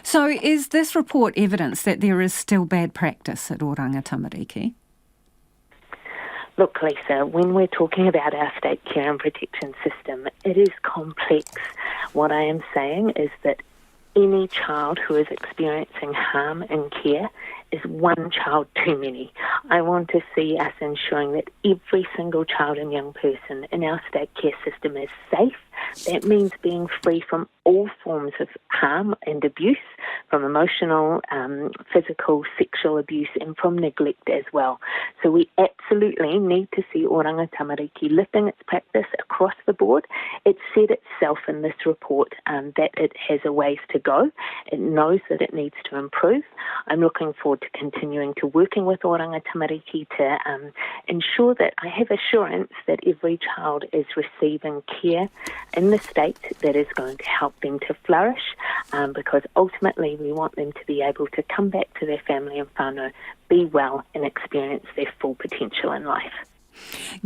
So is this report evidence that there is still bad practice at Oranga Tamariki? Look, Lisa, when we're talking about our state care and protection system, it is complex. What I am saying is that any child who is experiencing harm in care is one child too many. I want to see us ensuring that every single child and young person in our state care system is safe. That means being free from all forms of harm and abuse, from emotional, physical, sexual abuse, and from neglect as well. So we absolutely need to see Oranga Tamariki lifting its practice across the board. It said itself in this report that it has a ways to go. It knows that it needs to improve. I'm looking forward to continuing to working with Oranga Tamariki to ensure that I have assurance that every child is receiving care in the state that is going to help them to flourish, because ultimately we want them to be able to come back to their family and whānau, be well and experience their full potential in life.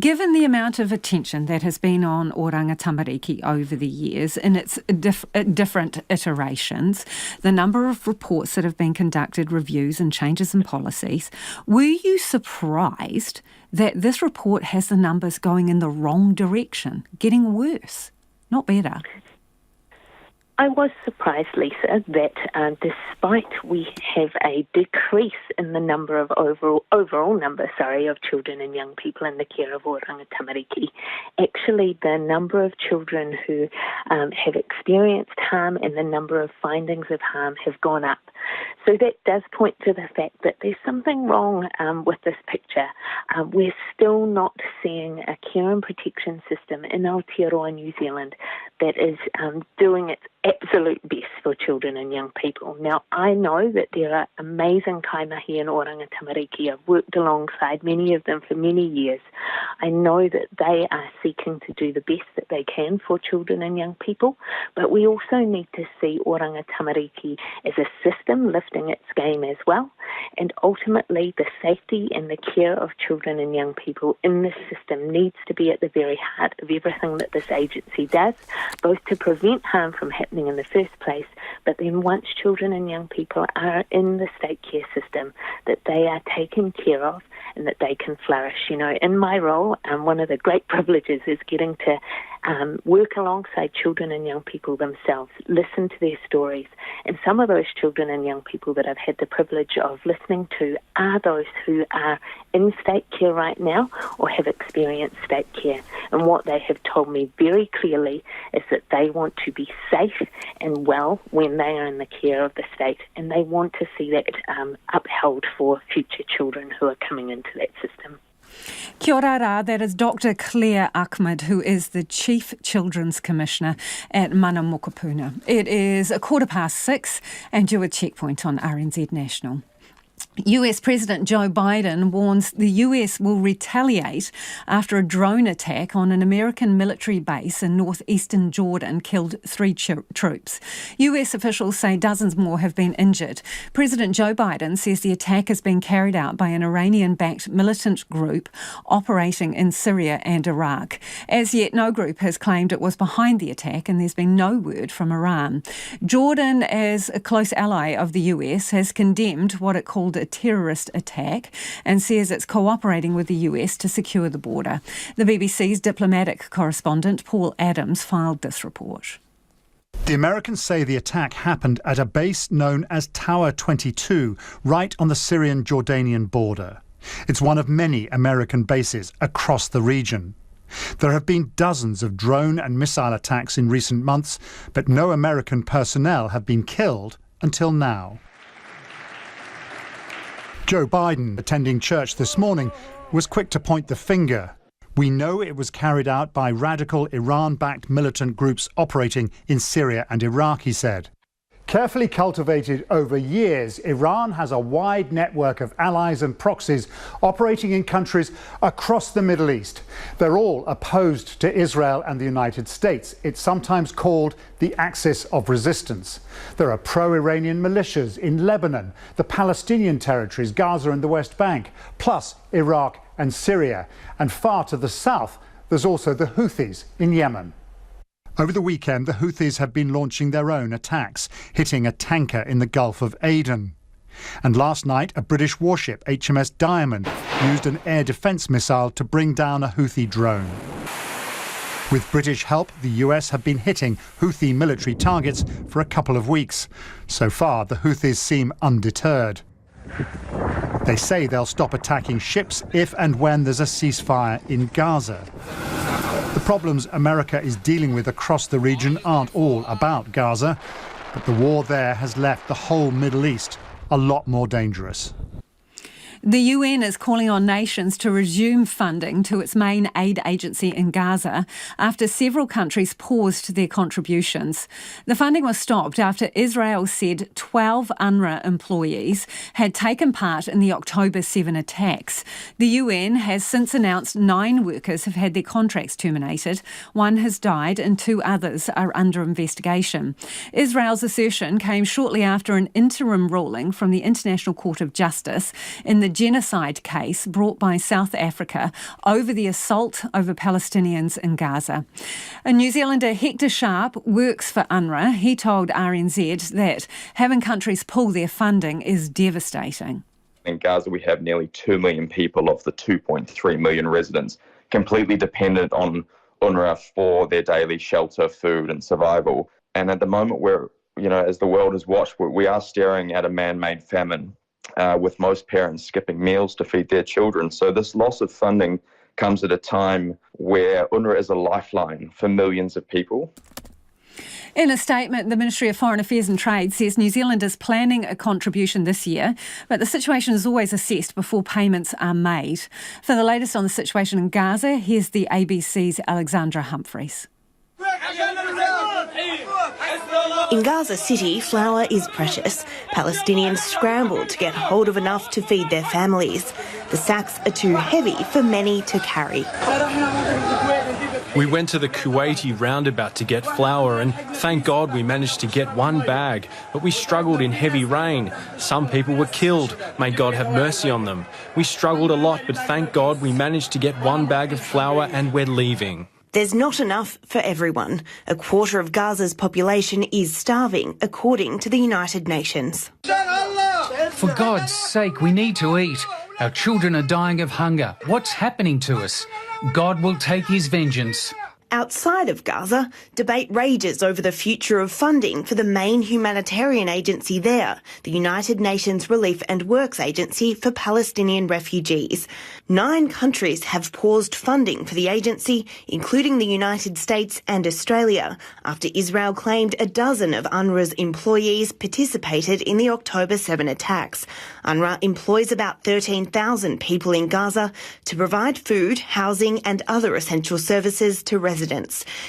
Given the amount of attention that has been on Oranga Tamariki over the years in its different iterations, the number of reports that have been conducted, reviews and changes in policies, were you surprised that this report has the numbers going in the wrong direction, getting worse, not better? I was surprised, Lisa, that despite we have a decrease in the number of overall number of children and young people in the care of Oranga Tamariki, actually the number of children who have experienced harm and the number of findings of harm have gone up. So that does point to the fact that there's something wrong with this picture. We're still not seeing a care and protection system in Aotearoa, New Zealand, that is doing its absolute best for children and young people. Now, I know that there are amazing kaimahi in Oranga Tamariki. I've worked alongside many of them for many years. I know that they are seeking to do the best that they can for children and young people, but we also need to see Oranga Tamariki as a system lifting its game as well, and ultimately the safety and the care of children and young people in this system needs to be at the very heart of everything that this agency does, both to prevent harm from happening in the first place, but then once children and young people are in the state care system, that they are taken care of and that they can flourish. You know, in my role, one of the great privileges is getting to work alongside children and young people themselves, listen to their stories. And some of those children and young people that I've had the privilege of listening to are those who are in state care right now or have experienced state care. And what they have told me very clearly is that they want to be safe and well when they are in the care of the state, and they want to see that upheld for future children who are coming into that system. Kia ora rā, that is Dr. Claire Ahmed, who is the Chief Children's Commissioner at Mana Mokopuna. It is 6:15 and you're at Checkpoint on RNZ National. US President Joe Biden warns the US will retaliate after a drone attack on an American military base in northeastern Jordan killed 3 troops. US officials say dozens more have been injured. President Joe Biden says the attack has been carried out by an Iranian-backed militant group operating in Syria and Iraq. As yet, no group has claimed it was behind the attack, and there's been no word from Iran. Jordan, as a close ally of the US, has condemned what it called a terrorist attack and says it's cooperating with the US to secure the border. The BBC's diplomatic correspondent Paul Adams filed this report. The Americans say the attack happened at a base known as Tower 22, right on the Syrian-Jordanian border. It's one of many American bases across the region. There have been dozens of drone and missile attacks in recent months, but no American personnel have been killed until now. Joe Biden, attending church this morning, was quick to point the finger. We know it was carried out by radical Iran-backed militant groups operating in Syria and Iraq, he said. Carefully cultivated over years, Iran has a wide network of allies and proxies operating in countries across the Middle East. They're all opposed to Israel and the United States. It's sometimes called the axis of resistance. There are pro-Iranian militias in Lebanon, the Palestinian territories, Gaza and the West Bank, plus Iraq and Syria. And far to the south, there's also the Houthis in Yemen. Over the weekend, the Houthis have been launching their own attacks, hitting a tanker in the Gulf of Aden. And last night, a British warship, HMS Diamond, used an air defence missile to bring down a Houthi drone. With British help, the US have been hitting Houthi military targets for a couple of weeks. So far, the Houthis seem undeterred. They say they'll stop attacking ships if and when there's a ceasefire in Gaza. The problems America is dealing with across the region aren't all about Gaza, but the war there has left the whole Middle East a lot more dangerous. The UN is calling on nations to resume funding to its main aid agency in Gaza after several countries paused their contributions. The funding was stopped after Israel said 12 UNRWA employees had taken part in the October 7 attacks. The UN has since announced 9 workers have had their contracts terminated. 1 has died and 2 others are under investigation. Israel's assertion came shortly after an interim ruling from the International Court of Justice in the genocide case brought by South Africa over the assault over Palestinians in Gaza. A New Zealander, Hector Sharp, works for UNRWA. He told RNZ that having countries pull their funding is devastating. In Gaza, we have nearly 2 million people of the 2.3 million residents completely dependent on UNRWA for their daily shelter, food and survival. And at the moment, as the world has watched, we are staring at a man-made famine. With most parents skipping meals to feed their children. So this loss of funding comes at a time where UNRWA is a lifeline for millions of people. In a statement, the Ministry of Foreign Affairs and Trade says New Zealand is planning a contribution this year, but the situation is always assessed before payments are made. For the latest on the situation in Gaza, here's the ABC's Alexandra Humphreys. In Gaza City, flour is precious. Palestinians scramble to get hold of enough to feed their families. The sacks are too heavy for many to carry. We went to the Kuwaiti roundabout to get flour and thank God we managed to get 1 bag, but we struggled in heavy rain. Some people were killed. May God have mercy on them. We struggled a lot, but thank God we managed to get 1 bag of flour and we're leaving. There's not enough for everyone. A quarter of Gaza's population is starving, according to the United Nations. For God's sake, we need to eat. Our children are dying of hunger. What's happening to us? God will take his vengeance. Outside of Gaza, debate rages over the future of funding for the main humanitarian agency there, the United Nations Relief and Works Agency for Palestinian Refugees. 9 countries have paused funding for the agency, including the United States and Australia, after Israel claimed a dozen of UNRWA's employees participated in the October 7 attacks. UNRWA employs about 13,000 people in Gaza to provide food, housing and other essential services to residents.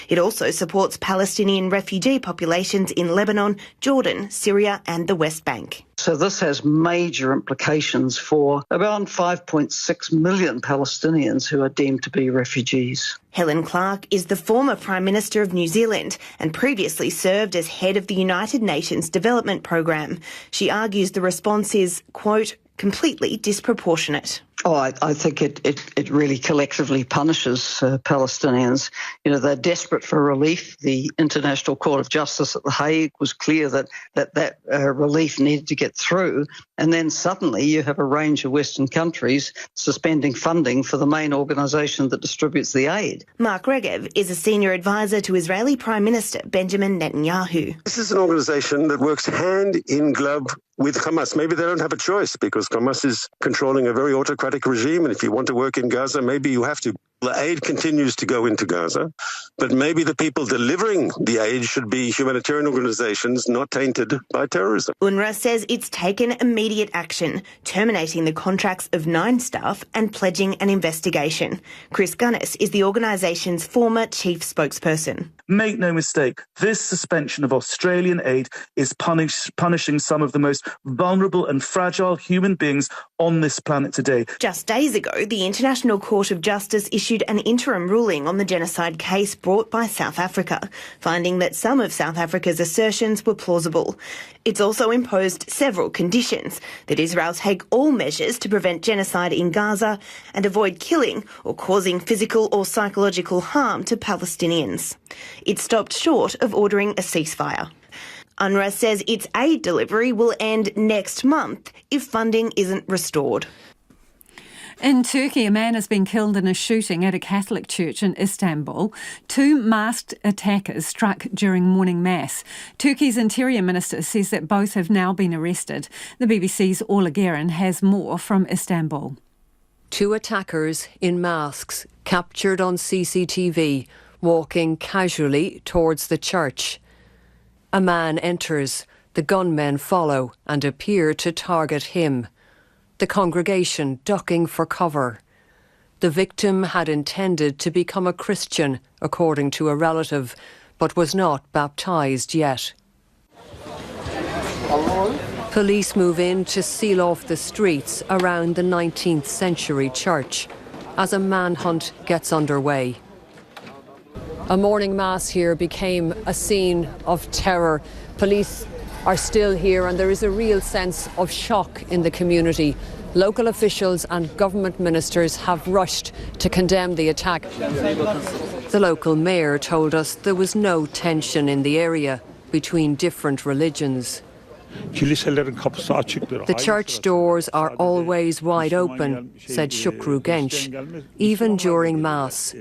It also supports Palestinian refugee populations in Lebanon, Jordan, Syria and the West Bank. So this has major implications for around 5.6 million Palestinians who are deemed to be refugees. Helen Clark is the former Prime Minister of New Zealand and previously served as head of the United Nations Development Programme. She argues the response is, quote, completely disproportionate. Oh, I think it really collectively punishes Palestinians. You know, they're desperate for relief. The International Court of Justice at The Hague was clear that relief needed to get through. And then suddenly you have a range of Western countries suspending funding for the main organisation that distributes the aid. Mark Regev is a senior advisor to Israeli Prime Minister Benjamin Netanyahu. This is an organisation that works hand in glove with Hamas. Maybe they don't have a choice because Hamas is controlling a very autocratic regime, and if you want to work in Gaza, maybe you have to. The aid continues to go into Gaza, but maybe the people delivering the aid should be humanitarian organisations not tainted by terrorism. UNRWA says it's taken immediate action, terminating the contracts of 9 staff and pledging an investigation. Chris Gunnis is the organisation's former chief spokesperson. Make no mistake, this suspension of Australian aid is punishing some of the most vulnerable and fragile human beings on this planet today. Just days ago, the International Court of Justice issued an interim ruling on the genocide case brought by South Africa, finding that some of South Africa's assertions were plausible. It's also imposed several conditions: that Israel take all measures to prevent genocide in Gaza and avoid killing or causing physical or psychological harm to Palestinians. It stopped short of ordering a ceasefire. UNRWA says its aid delivery will end next month if funding isn't restored. In Turkey, a man has been killed in a shooting at a Catholic church in Istanbul. 2 masked attackers struck during morning mass. Turkey's Interior Minister says that both have now been arrested. The BBC's Orla Guerin has more from Istanbul. 2 attackers in masks captured on CCTV walking casually towards the church. A man enters, the gunmen follow and appear to target him. The congregation ducking for cover. The victim had intended to become a Christian, according to a relative, but was not baptised yet. Police move in to seal off the streets around the 19th century church as a manhunt gets underway. A morning mass here became a scene of terror. Police are still here and there is a real sense of shock in the community. Local officials and government ministers have rushed to condemn the attack. The local mayor told us there was no tension in the area between different religions. The church doors are always wide open, said Shukru Genç, even during Mass.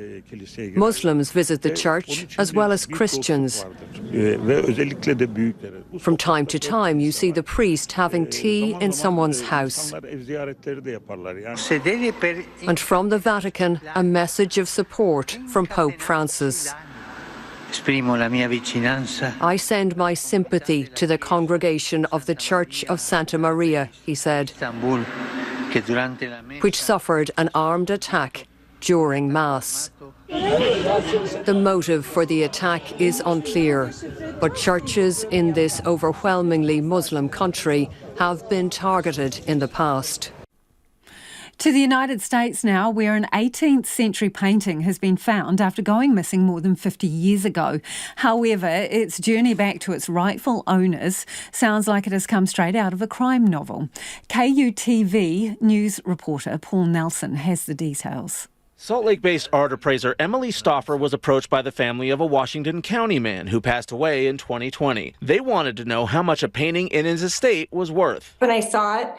Muslims visit the church as well as Christians. From time to time, you see the priest having tea in someone's house. And from the Vatican, a message of support from Pope Francis. I send my sympathy to the congregation of the Church of Santa Maria, he said, which suffered an armed attack during Mass. The motive for the attack is unclear, but churches in this overwhelmingly Muslim country have been targeted in the past. To the United States now, where an 18th century painting has been found after going missing more than 50 years ago. However, its journey back to its rightful owners sounds like it has come straight out of a crime novel. KUTV news reporter Paul Nelson has the details. Salt Lake-based art appraiser Emily Stauffer was approached by the family of a Washington County man who passed away in 2020. They wanted to know how much a painting in his estate was worth. When I saw it,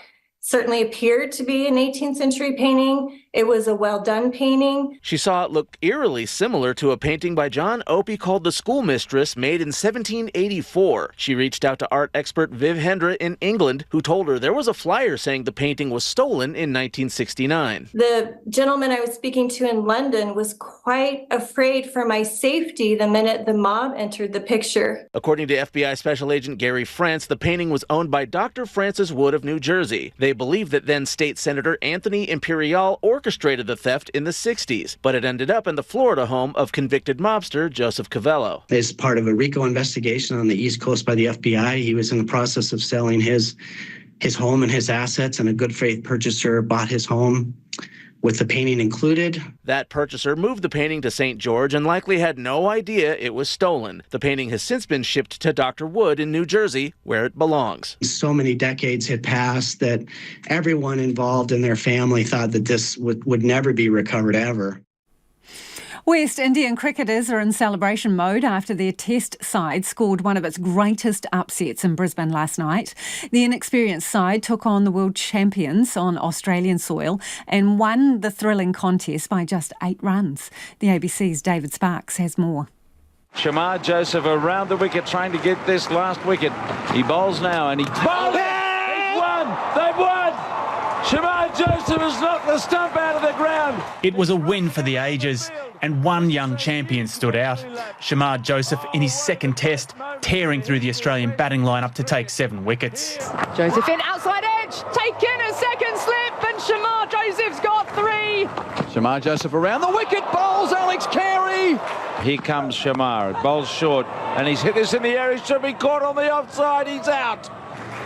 certainly appeared to be an 18th century painting. It was a well-done painting. She saw it look eerily similar to a painting by John Opie called The Schoolmistress, made in 1784. She reached out to art expert Viv Hendra in England, who told her there was a flyer saying the painting was stolen in 1969. The gentleman I was speaking to in London was quite afraid for my safety the minute the mob entered the picture. According to FBI Special Agent Gary France, the painting was owned by Dr. Francis Wood of New Jersey. They believe that then State Senator Anthony Imperial orchestrated the theft in the 60s, but it ended up in the Florida home of convicted mobster Joseph Covello. As part of a RICO investigation on the East Coast by the FBI, he was in the process of selling his home and his assets, and a good faith purchaser bought his home with the painting included. That purchaser moved the painting to St. George and likely had no idea it was stolen. The painting has since been shipped to Dr. Wood in New Jersey, where it belongs. So many decades had passed that everyone involved in their family thought that this would never be recovered ever. West Indian cricketers are in celebration mode after their test side scored one of its greatest upsets in Brisbane last night. The inexperienced side took on the world champions on Australian soil and won the thrilling contest by just 8 runs. The ABC's David Sparks has more. Shamar Joseph around the wicket trying to get this last wicket. He bowls now and he bowled it! He's won! They've won! Shamar Joseph has knocked the stump out of the ground. It was a win for the ages, and one young champion stood out. Shamar Joseph in his second test, tearing through the Australian batting lineup to take 7 wickets. Joseph in outside edge, taken a second slip, and Shamar Joseph's got 3. Shamar Joseph around the wicket, bowls Alex Carey. Here comes Shamar, bowls short, and he's hit this in the air. He should be caught on the offside. He's out.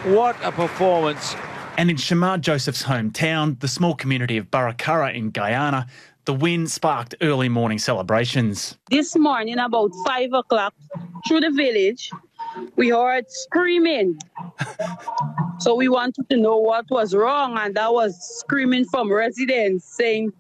What a performance. And in Shamar Joseph's hometown, the small community of Barakara in Guyana, the win sparked early morning celebrations. This morning, about 5 o'clock, through the village, we heard screaming. So we wanted to know what was wrong, and that was screaming from residents saying,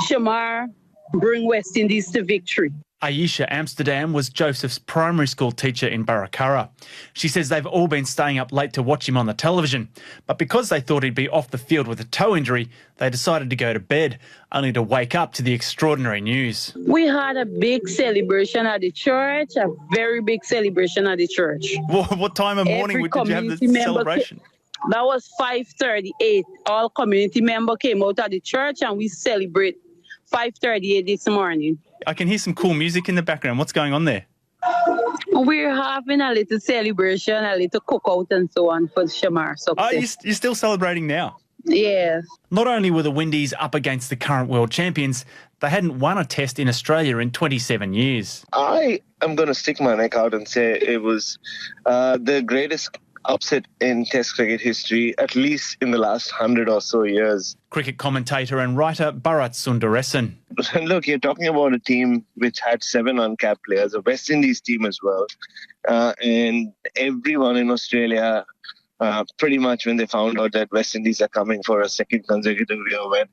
Shamar, bring West Indies to victory. Aisha Amsterdam was Joseph's primary school teacher in Barakara. She says they've all been staying up late to watch him on the television, but because they thought he'd be off the field with a toe injury, they decided to go to bed, only to wake up to the extraordinary news. We had a big celebration at the church, a very big celebration at the church. What time of morning did you have the celebration? That was 5:38. All community members came out at the church and we celebrate 5:38 this morning. I can hear some cool music in the background. What's going on there? We're having a little celebration, a little cookout and so on for Shamar. Oh, you're still celebrating now? Yes. Not only were the Windies up against the current world champions, they hadn't won a test in Australia in 27 years. I am going to stick my neck out and say it was the greatest upset in Test cricket history, at least in the last 100 or so years. Cricket commentator and writer Bharat Sundaresan. Look, you're talking about a team which had 7 uncapped players, a West Indies team as well, and everyone in Australia, pretty much when they found out that West Indies are coming for a second consecutive year, went,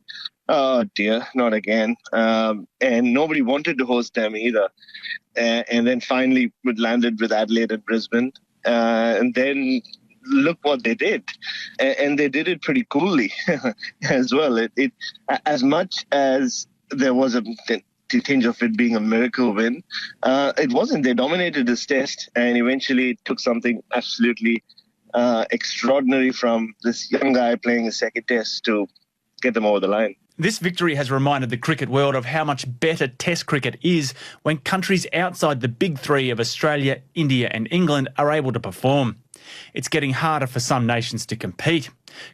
oh dear, not again. And nobody wanted to host them either. And then finally it landed with Adelaide and Brisbane. And then look what they did. And they did it pretty coolly as well. It as much as there was a tinge of it being a miracle win, it wasn't. They dominated this test and eventually took something absolutely extraordinary from this young guy playing his second test to get them over the line. This victory has reminded the cricket world of how much better Test cricket is when countries outside the big 3 of Australia, India and England are able to perform. It's getting harder for some nations to compete.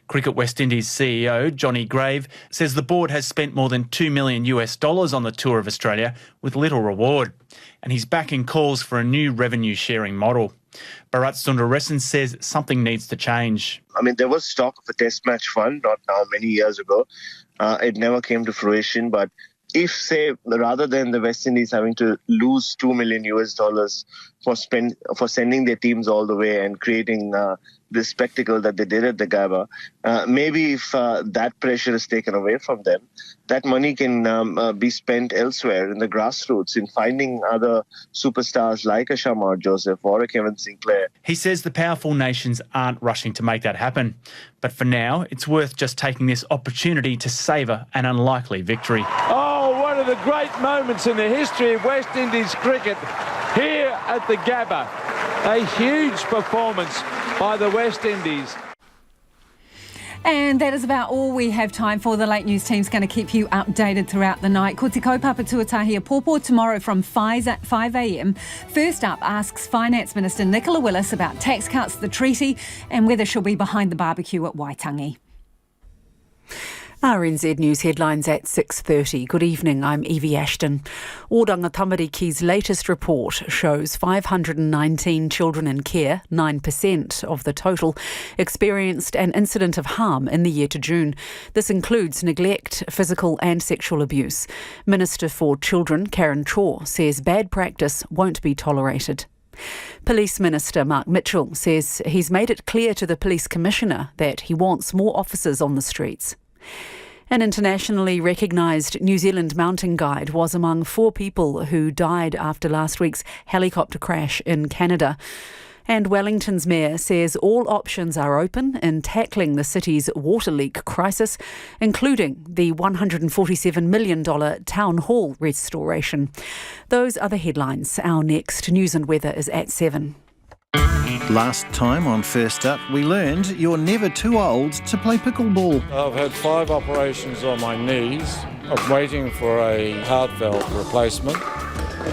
Cricket West Indies CEO Johnny Grave says the board has spent more than $2 million on the tour of Australia with little reward, and he's backing calls for a new revenue sharing model. Bharat Sundaresan says something needs to change. I mean, there was talk of a test match fund not now many years ago. It never came to fruition, but if, say, rather than the West Indies having to lose $2 million for sending their teams all the way and creating this spectacle that they did at the Gaza, maybe if that pressure is taken away from them, that money can be spent elsewhere in the grassroots in finding other superstars like a Shamar Joseph or a Kevin Sinclair. He says the powerful nations aren't rushing to make that happen. But for now, it's worth just taking this opportunity to savour an unlikely victory. Oh, one of the great moments in the history of West Indies cricket here at the Gabba. A huge performance by the West Indies. And that is about all we have time for. The Late News team's going to keep you updated throughout the night. Ko te kaupapa tuatahi a pōpō tomorrow from 5 a.m. First up asks Finance Minister Nicola Willis about tax cuts, the treaty, and whether she'll be behind the barbecue at Waitangi. RNZ News headlines at 6:30. Good evening, I'm Evie Ashton. Oranga Tamariki's latest report shows 519 children in care, 9% of the total, experienced an incident of harm in the year to June. This includes neglect, physical and sexual abuse. Minister for Children, Karen Chaw, says bad practice won't be tolerated. Police Minister Mark Mitchell says he's made it clear to the Police Commissioner that he wants more officers on the streets. An internationally recognised New Zealand mountain guide was among 4 people who died after last week's helicopter crash in Canada. And Wellington's mayor says all options are open in tackling the city's water leak crisis, including the $147 million town hall restoration. Those are the headlines. Our next news and weather is at 7. Last time on First Up, we learned you're never too old to play pickleball. I've had 5 operations on my knees. I'm waiting for a heart valve replacement,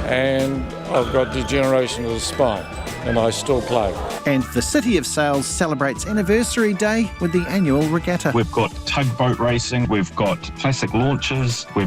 and I've got degeneration of the spine, and I still play. And the City of Sales celebrates Anniversary Day with the annual regatta. We've got tugboat racing, we've got classic launches, we've